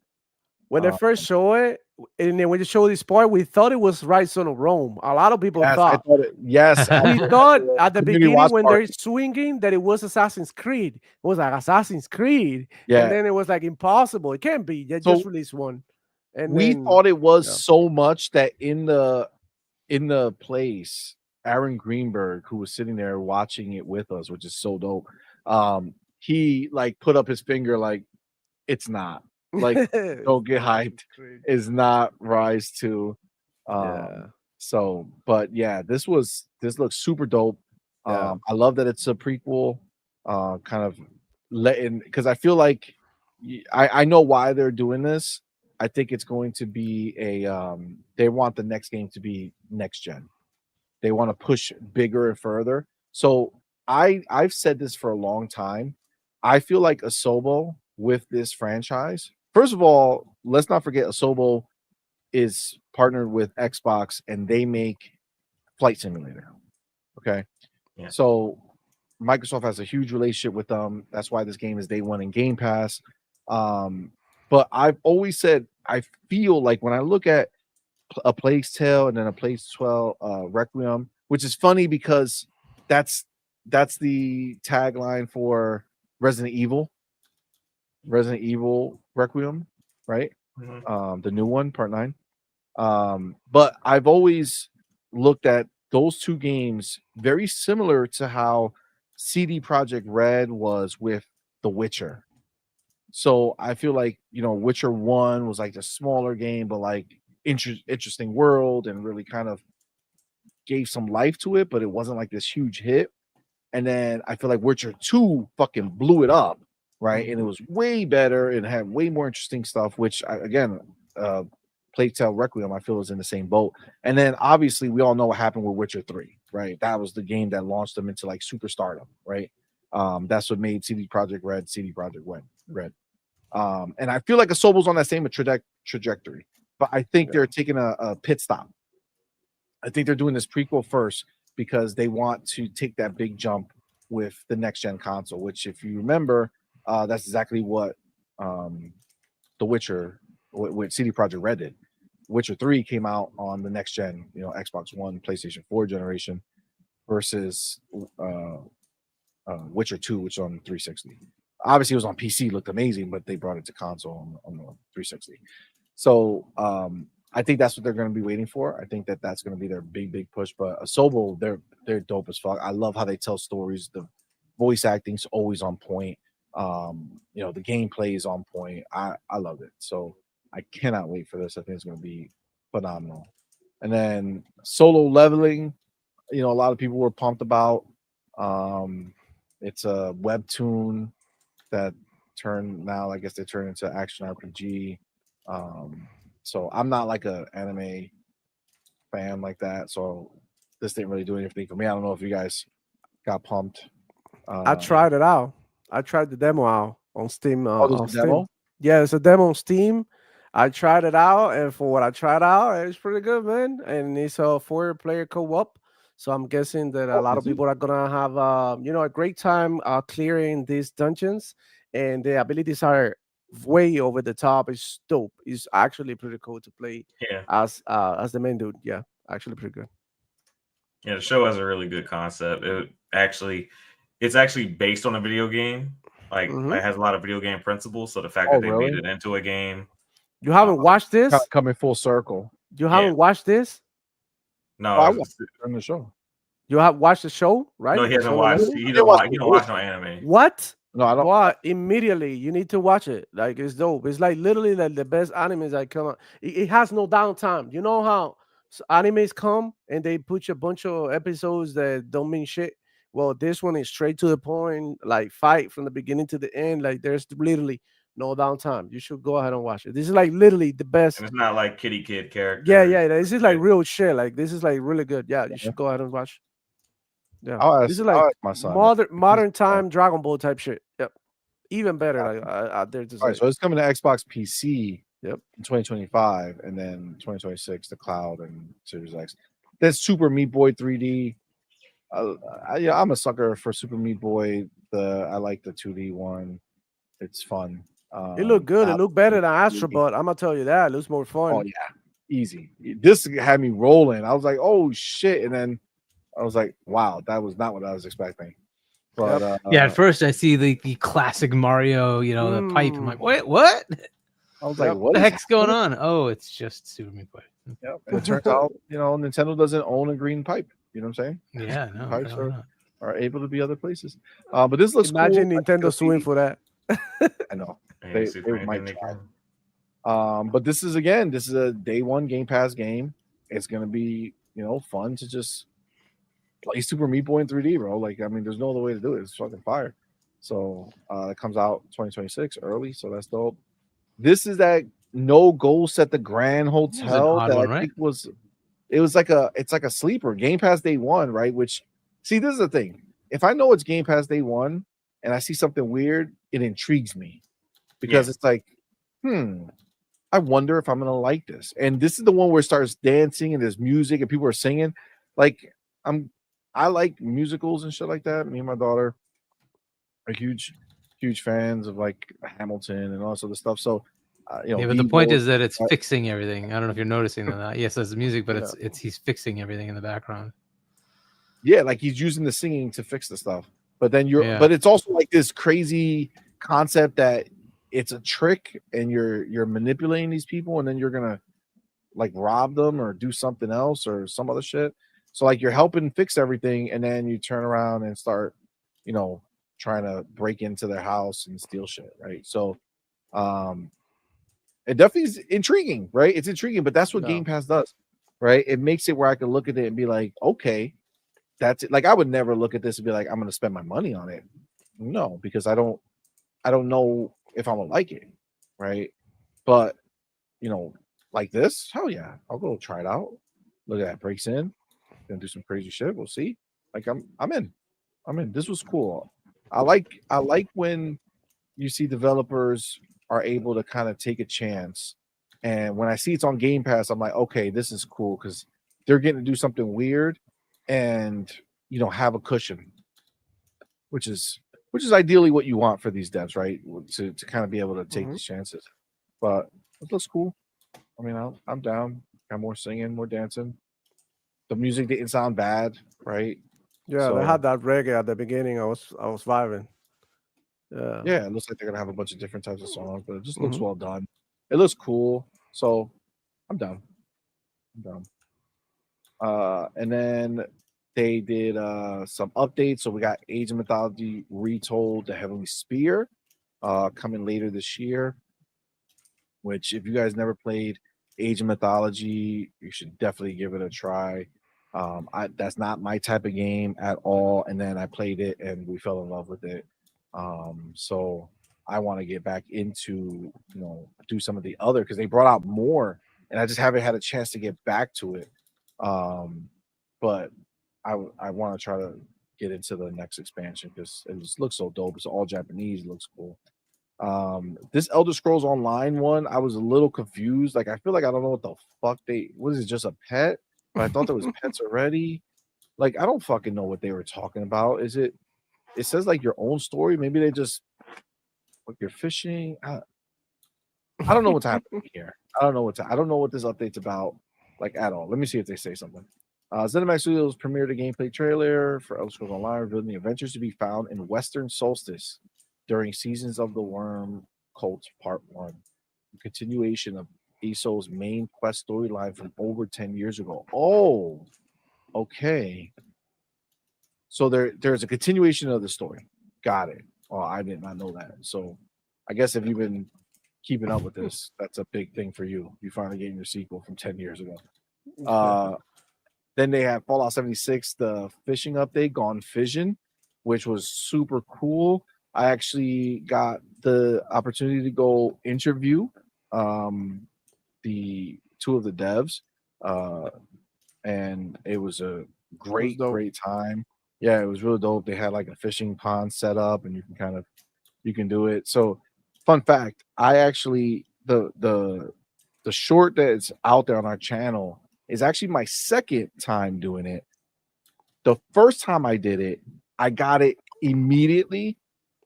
When they first show it, and then when you show this part, we thought it was Rise of Rome. A lot of people Yes, I thought. thought it. Yes, We thought at the community beginning watch when party. they're swinging that it was Assassin's Creed. It was like Assassin's Creed. Yeah. And then it was like impossible. It can't be. They So, just released one. And we then, thought it was yeah. so much that in the place, Aaron Greenberg, who was sitting there watching it with us, which is so dope, he like put up his finger like it's not. Like don't get hyped. Is not Rise 2. Yeah. So, but yeah, this looks super dope. Yeah. I love that it's a prequel. Kind of letting, because I feel like I know why they're doing this. I think it's going to be they want the next game to be next gen. They want to push bigger and further. So I've said this for a long time. I feel like Asobo with this franchise. First of all, let's not forget Asobo is partnered with Xbox and they make Flight Simulator. Okay. Yeah. So Microsoft has a huge relationship with them. That's why this game is day one in Game Pass. But I've always said I feel like when I look at A Plague's Tale and then A Plague's Tale Requiem, which is funny because that's the tagline for Resident Evil Requiem, right? Mhm. The new one, part 9. But I've always looked at those two games very similar to how CD Projekt Red was with The Witcher. So I feel like, Witcher 1 was like a smaller game, but like interesting world and really kind of gave some life to it, but it wasn't like this huge hit. And then I feel like Witcher 2 fucking blew it up, right? And it was way better and had way more interesting stuff, which Plague Tale Requiem, I feel, is in the same boat. And then obviously we all know what happened with Witcher 3, right? That was the game that launched them into like superstardom, right? That's what made CD Projekt Red. And I feel like Asobo's on that same trajectory, but I think they're taking a pit stop. I think they're doing this prequel first because they want to take that big jump with the next gen console, which, if you remember, that's exactly what The Witcher with CD Projekt Red did. Witcher 3 came out on the next gen, Xbox One, PlayStation 4 generation, versus Witcher 2, which is on 360. Obviously, it was on PC, looked amazing, but they brought it to console on the 360. So I think that's what they're going to be waiting for. I think that's going to be their big push. But Asobo, they're dope as fuck. I love how they tell stories. The voice acting's always on point. The gameplay is on point. I love it. So I cannot wait for this. I think it's going to be phenomenal. And then Solo Leveling, a lot of people were pumped about. It's a webtoon that I guess they turned into action RPG. So I'm not like a anime fan like that. So this didn't really do anything for me. I don't know if you guys got pumped. I tried it out. I tried the demo out on Steam. There's On a Steam. demo? Yeah, it's a demo on Steam. I tried it out, and for what I tried out, it's pretty good, man. And it's a 4-player co-op. So I'm guessing that a lot of people are gonna have, a great time clearing these dungeons, and the abilities are way over the top. It's dope. It's actually pretty cool to play as the main dude. Yeah, actually pretty good. Yeah, the show has a really good concept. It's actually based on a video game. Like it has a lot of video game principles. So the fact that they made it into a game. You haven't watched this? Coming full circle. You haven't watched this? No, I watched it on the show. You have watched the show, right? No, he hasn't watched. He don't watch no anime. What? No, I don't. What? Immediately, you need to watch it. Like, it's dope. It's like literally like the best animes that come out. It has no downtime. You know how animes come and they put you a bunch of episodes that don't mean shit. Well, this one is straight to the point, like fight from the beginning to the end. Like, there's literally no downtime. You should go ahead and watch it. This is like literally the best. And it's not like kitty kid character. Yeah. This is like real shit. Like, this is like really good. Yeah, you should go ahead and watch. Yeah, this is like my son. modern time Dragon Ball type shit. Yep, even better. Like they're just. All right, so it's coming to Xbox PC. Yep. In 2025, and then 2026 the cloud and Series X. That's Super Meat Boy 3D. I'm a sucker for Super Meat Boy. I like the 2D one. It's fun. It looked good. It looked better than Astro Bot. I'm gonna tell you that. It looks more fun. Oh yeah, easy. This had me rolling. I was like, oh shit, and then I was like, wow, that was not what I was expecting. But at first I see the classic Mario, the pipe. I'm like, wait, what? I was like, what the heck's going on? Oh, it's just Super Meat Boy. Yeah, and it turns out, Nintendo doesn't own a green pipe. You know what I'm saying? Yeah, no. Pipes are able to be other places. But this looks Imagine cool. Nintendo suing for that. I know. They might try. But this is a day one Game Pass game. It's gonna be, fun to just play Super Meat Boy in 3D, bro. Like, I mean, there's no other way to do it. It's fucking fire. So it comes out 2026 early, so that's dope. This is that No Ghost at the Grand Hotel that I think it's like a sleeper. Game Pass day one, right? Which, see, this is the thing. If I know it's Game Pass day one and I see something weird, it intrigues me because it's like, I wonder if I'm gonna like this. And this is the one where it starts dancing and there's music and people are singing. Like, I like musicals and shit like that. Me and my daughter are huge fans of like Hamilton and all this other stuff. So, but the point is that it's fixing everything. I don't know if you're noticing that. Yes, there's music, but it's he's fixing everything in the background. Yeah, like he's using the singing to fix the stuff. But then but it's also like this crazy concept that it's a trick and you're manipulating these people and then you're gonna like rob them or do something else or some other shit. So like you're helping fix everything and then you turn around and start, trying to break into their house and steal shit, right? So it definitely is intriguing, right? It's intriguing, but that's what Game Pass does, right? It makes it where I can look at it and be like, okay, that's it. Like I would never look at this and be like, I'm gonna spend my money on it. No, because I don't know if I'm gonna like it, right? But like this, hell yeah, I'll go try it out. Look at that, breaks in, gonna do some crazy shit. We'll see. Like I'm in. This was cool. I like when you see developers are able to kind of take a chance. And when I see it's on Game Pass, I'm like, okay, this is cool because they're getting to do something weird and have a cushion, which is ideally what you want for these devs, right? To kind of be able to take these chances. But it looks cool. I mean, I'm down. Got more singing, more dancing. The music didn't sound bad, right? Yeah, they had that reggae at the beginning. I was vibing. Yeah, it looks like they're gonna have a bunch of different types of songs, but it just looks well done. It looks cool, so I'm down. And then they did some updates. So we got Age of Mythology Retold: The Heavenly Spear coming later this year. Which, if you guys never played Age of Mythology, you should definitely give it a try. That's not my type of game at all. And then I played it and we fell in love with it. So I want to get back into, do some of the other because they brought out more and I just haven't had a chance to get back to it. But I want to try to get into the next expansion because it just looks so dope. It's all Japanese, it looks cool. This Elder Scrolls Online one, I was a little confused. Like, I feel like I don't know what the fuck what is it, just a pet? But I thought there was pets already. Like, I don't fucking know what they were talking about. It says like your own story. Maybe they just like you're fishing. I don't know what's happening here. I don't know what this update's about, like, at all. Let me see if they say something. ZeniMax Studios premiered a gameplay trailer for Elder Scrolls Online, revealing the adventures to be found in Western Solstice during Seasons of the Worm Cult Part 1. A continuation of ESO's main quest storyline from over 10 years ago. Oh, okay. So there's a continuation of the story. Got it. Oh, I did not know that. So I guess if you've been keeping up with this, that's a big thing for you. You finally getting your sequel from 10 years ago. Then they have Fallout 76, the fishing update, Gone Fishing, which was super cool. I actually got the opportunity to go interview the two of the devs, and it was a great time. Yeah, it was really dope. They had like a fishing pond set up, and you can do it. So, fun fact: I actually the short that's out there on our channel is actually my second time doing it. The first time I did it, I got it immediately.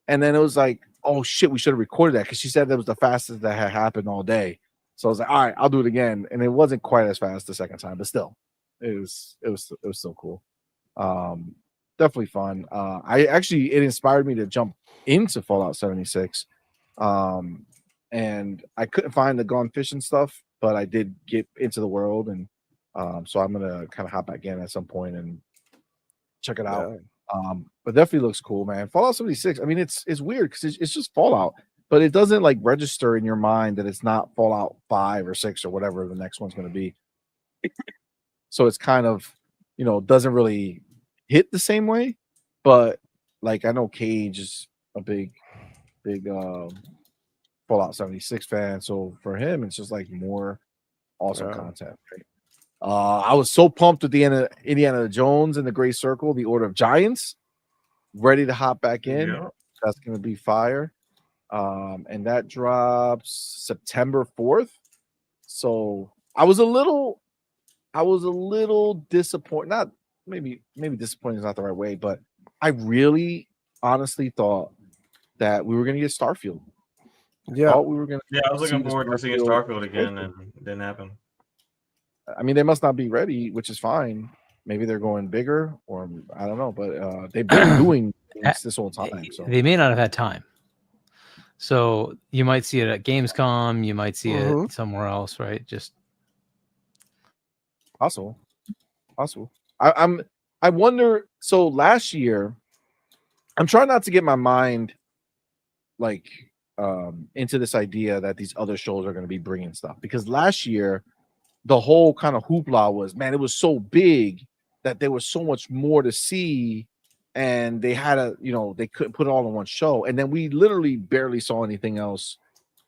And then it was like, oh shit, we should have recorded that because she said that was the fastest that had happened all day. So I was like, all right, I'll do it again. And it wasn't quite as fast the second time, but still, it was still cool. Definitely fun. It inspired me to jump into Fallout 76. And I couldn't find the Gone Fishing stuff, but I did get into the world, and so I'm gonna kind of hop back in at some point and check it out. But definitely looks cool, man. Fallout 76. I mean, it's weird because it's just Fallout, but it doesn't like register in your mind that it's not Fallout 5 or 6 or whatever the next one's going to be. So it's kind of, doesn't really hit the same way. But like, I know Cage is a big Fallout 76 fan, so for him, it's just like more awesome content, right? I was so pumped at the end of Indiana Jones and the Gray Circle, the Order of Giants, ready to hop back in. Yeah. That's going to be fire. And that drops September 4th. So I was a little disappointed. Not maybe disappointed is not the right way, but I really honestly thought that we were going to get Starfield. Yeah, I was looking forward to seeing Starfield again, and it didn't happen. I mean, they must not be ready, which is fine. Maybe they're going bigger, or I don't know. But they've been doing this whole time. So they may not have had time. So you might see it at Gamescom. You might see it somewhere else, right? Just possible. I wonder. So last year, I'm trying not to get my mind like into this idea that these other shows are going to be bringing stuff, because last year the whole kind of hoopla was, man, it was so big that there was so much more to see, and they had they couldn't put it all in one show. And then we literally barely saw anything else,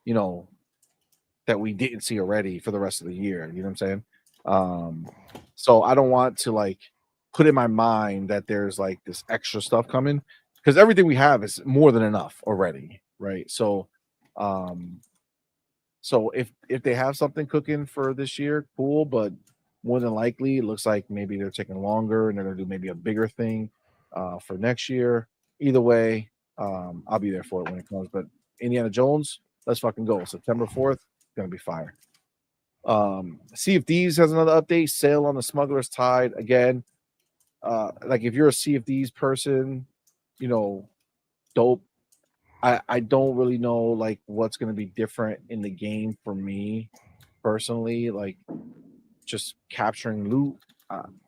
that we didn't see already for the rest of the year. You know what I'm saying? So I don't want to like put in my mind that there's like this extra stuff coming, because everything we have is more than enough already, right? So, so if they have something cooking for this year, cool. But more than likely, it looks like maybe they're taking longer and they're gonna do maybe a bigger thing for next year. Either way, I'll be there for it when it comes. But Indiana Jones, let's fucking go. September 4th, gonna be fire. Sea of Thieves has another update. Sail on the Smuggler's Tide again. Like if you're a Sea of Thieves person, you know, dope. I don't really know like what's gonna be different in the game for me personally. Like just capturing loot.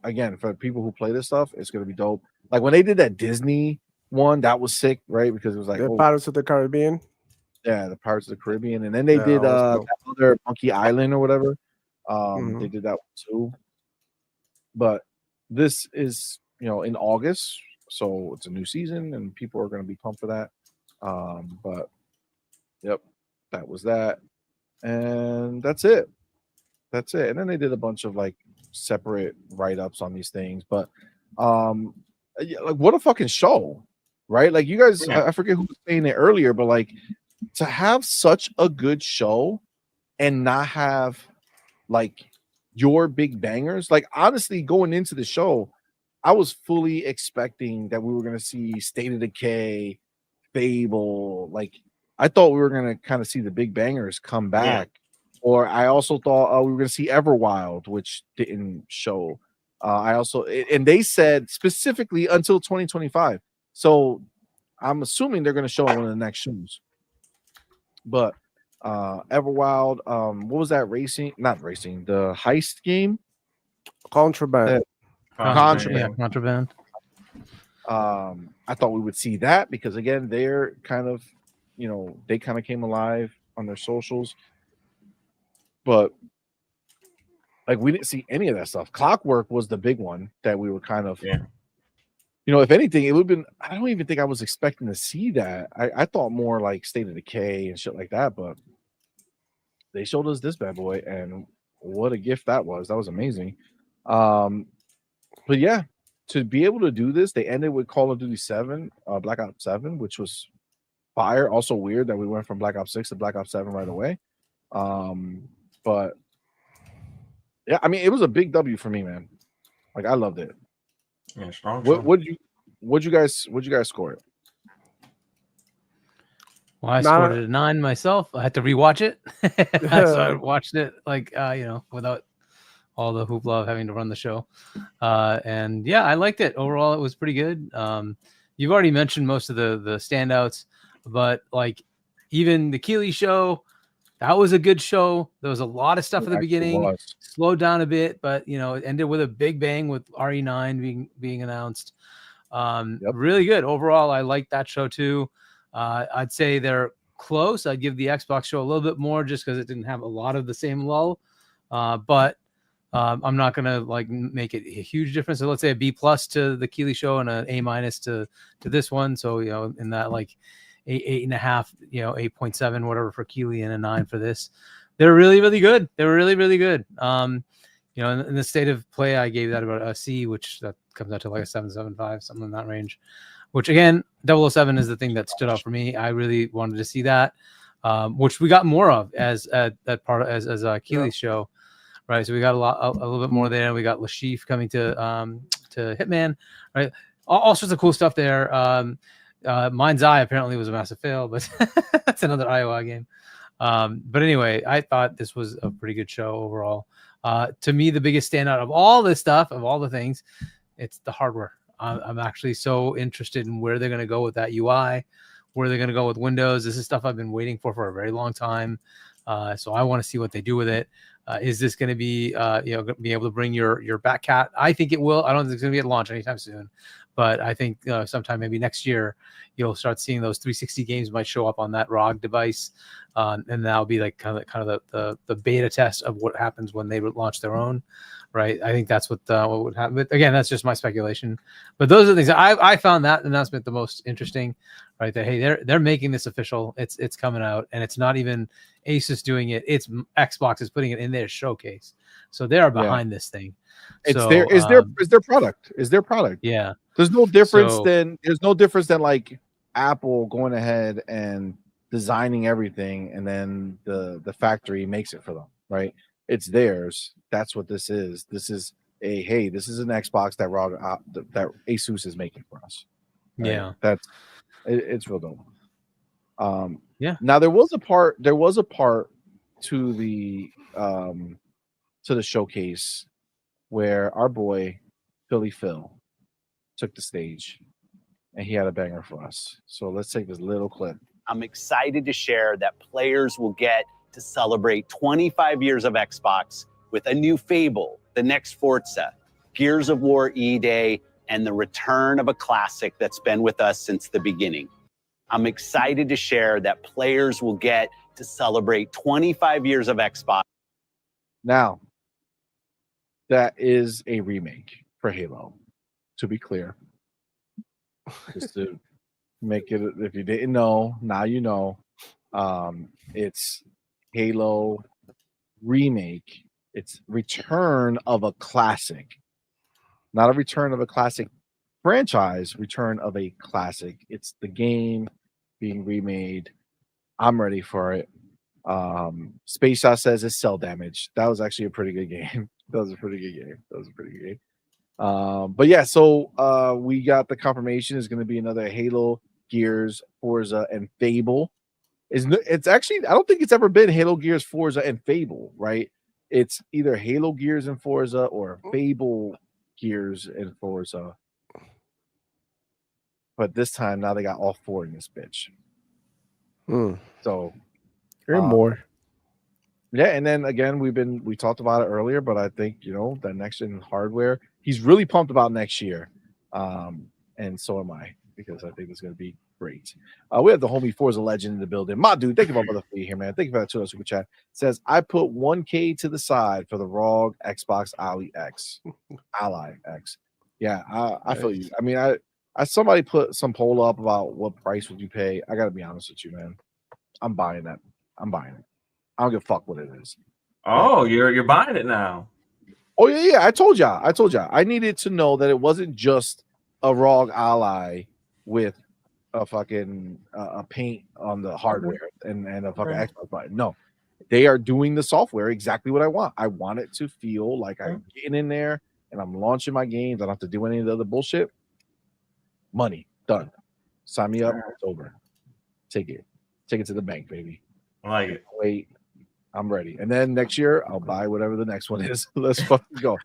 Again, for people who play this stuff, it's gonna be dope. Like when they did that Disney one, that was sick, right? Because it was like The Pirates of the Caribbean. yeah, the Pirates of the Caribbean, and then they did that was dope. that other Monkey Island or whatever. Mhm. They did that one too. But this is, you know, in August, so it's a new season, and people are going to be pumped for that. But yep, that was that, and that's it. That's it. And then they did a bunch of like separate write-ups on these things, but yeah, like what a fucking show, right? Like you guys, Yeah. I forget who was saying it earlier, but like to have such a good show and not have like your big bangers. Like honestly, going into the show, I was fully expecting that we were gonna see State of Decay, Fable. Like I thought we were gonna kind of see the big bangers come back. Or I also thought we were gonna see Everwild, which didn't show. I also and they said specifically until 2025. So I'm assuming they're gonna show one of the next shows. But Everwild, what was that racing? Not racing, the heist game. Contraband. Contraband. Yeah, Contraband. I thought we would see that because again, they're kind of, you know, they kind of came alive on their socials, but like we didn't see any of that stuff. Clockwork was the big one that we were kind of, Yeah. you know, if anything, it would have been. I don't even think I was expecting to see that. I thought more like State of Decay and shit like that, but they showed us this bad boy, and what a gift that was. That was amazing. But yeah, to be able to do this, they ended with Call of Duty 7, Black Ops 7, which was fire. Also weird that we went from Black Ops 6 to Black Ops 7 right away. But yeah, I mean, it was a big W for me, man. Like I loved it. Yeah, strong. Would you guys score it? Well, I No, scored no. it a 9 myself. I had to rewatch it, so I watched it like you know, without all the hoopla of having to run the show. And yeah, I liked it overall. It was pretty good. You've already mentioned most of the standouts, but like even the Keeley show, that was a good show. There was a lot of stuff at the beginning, slowed down a bit, but you know, it ended with a big bang with RE9 being announced. Really good overall. I liked that show too. I'd say they're close. I'd give the Xbox show a little bit more just because it didn't have a lot of the same lull. But I'm not gonna like make it a huge difference. So let's say a B+ to the Keeley show and an A- to this one. So you know, in that like 8.5, you know, 8.7, whatever for Keeley, and a 9 for this. They're really, really good. They were really, really good. You know, in the state of play, I gave that about a C, which that comes out to like a 7.75, something in that range. Which again, 007 is the thing that stood out for me. I really wanted to see that, which we got more of as that part as Keeley's show, right? So we got a little bit more there. We got Lashif coming to Hitman, right? All sorts of cool stuff there. Mind's Eye apparently was a massive fail, but that's another Iowa game. But anyway, I thought this was a pretty good show overall. To me, the biggest standout of all this stuff, of all the things, it's the hardware. I'm actually so interested in where they're going to go with that UI, where they're going to go with Windows. This is stuff I've been waiting for a very long time. So I want to see what they do with it. Is this going to be, be able to bring your Batcat? I think it will. I don't think it's going to be at launch anytime soon, but I think sometime maybe next year you'll start seeing those 360 games might show up on that ROG device, and that'll be like kind of the beta test of what happens when they launch their own. Right, I think that's what would happen. But again, that's just my speculation. But those are the things I found that announcement the most interesting. Right, that hey, they're making this official. It's coming out, and it's not even Asus doing it. It's Xbox is putting it in their showcase. So they are behind this thing. It's so, their product. Is their product. Yeah. There's no difference So- than like Apple going ahead and designing everything, and then the factory makes it for them, right? It's theirs. That's what this is. This is this is an Xbox that that Asus is making for us. Right? Yeah. It's real dope. Yeah. Now there was a part to the showcase where our boy Philly Phil took the stage and he had a banger for us. So let's take this little clip. I'm excited to share that players will get to celebrate 25 years of Xbox with a new Fable, the next Forza, Gears of War E-Day, and the return of a classic that's been with us since the beginning. I'm excited to share that players will get to celebrate 25 years of Xbox. Now, that is a remake for Halo, to be clear. Just to make it, if you didn't know, now you know. It's Halo remake. It's return of a classic, not a return of a classic franchise. Return of a classic. It's the game being remade. I'm ready for it. Space Shot says it's cell damage. That was actually a pretty good game. That was a pretty good game. But yeah, so we got the confirmation is going to be another Halo, Gears, Forza, and Fable. It's actually, I don't think it's ever been Halo, Gears, Forza, and Fable, right? It's either Halo, Gears, and Forza, or Fable, Gears, and Forza. But this time, now they got all four in this bitch. So, more. yeah, and then again, we talked about it earlier, but I think that next gen hardware, he's really pumped about next year, and so am I, because I think it's going to be great. We have the homie Forza Legend in the building. My dude, thank you for brother for here, man. Thank you for that super chat. Says I put 1K to the side for the ROG Xbox Ally X. Yeah, I feel you. I mean, I somebody put some poll up about what price would you pay. I got to be honest with you, man. I'm buying that. I'm buying it. I don't give a fuck what it is. Oh, you're buying it now. Oh yeah. I told y'all. I needed to know that it wasn't just a ROG Ally with a fucking a paint on the hardware and a fucking Xbox button. No, they are doing the software exactly what I want. I want it to feel like I'm getting in there and I'm launching my games. I don't have to do any of the other bullshit. Money done. Sign me up. It's over. Take it to the bank, baby. I like it. Wait. I'm ready. And then next year, I'll buy whatever the next one is. Let's fucking go.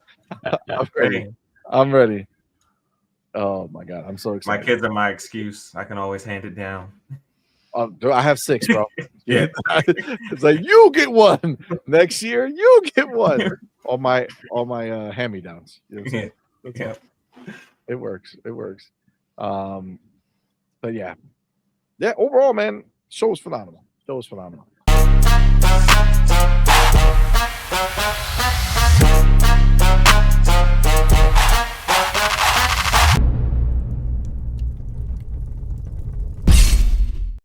I'm ready. Oh my God. I'm so excited. My kids are my excuse. I can always hand it down. I have 6, bro. Yeah. It's like, you get one. Next year, you get one. All my hand-me-downs. Yeah. It works. But yeah. Overall, man, show was phenomenal.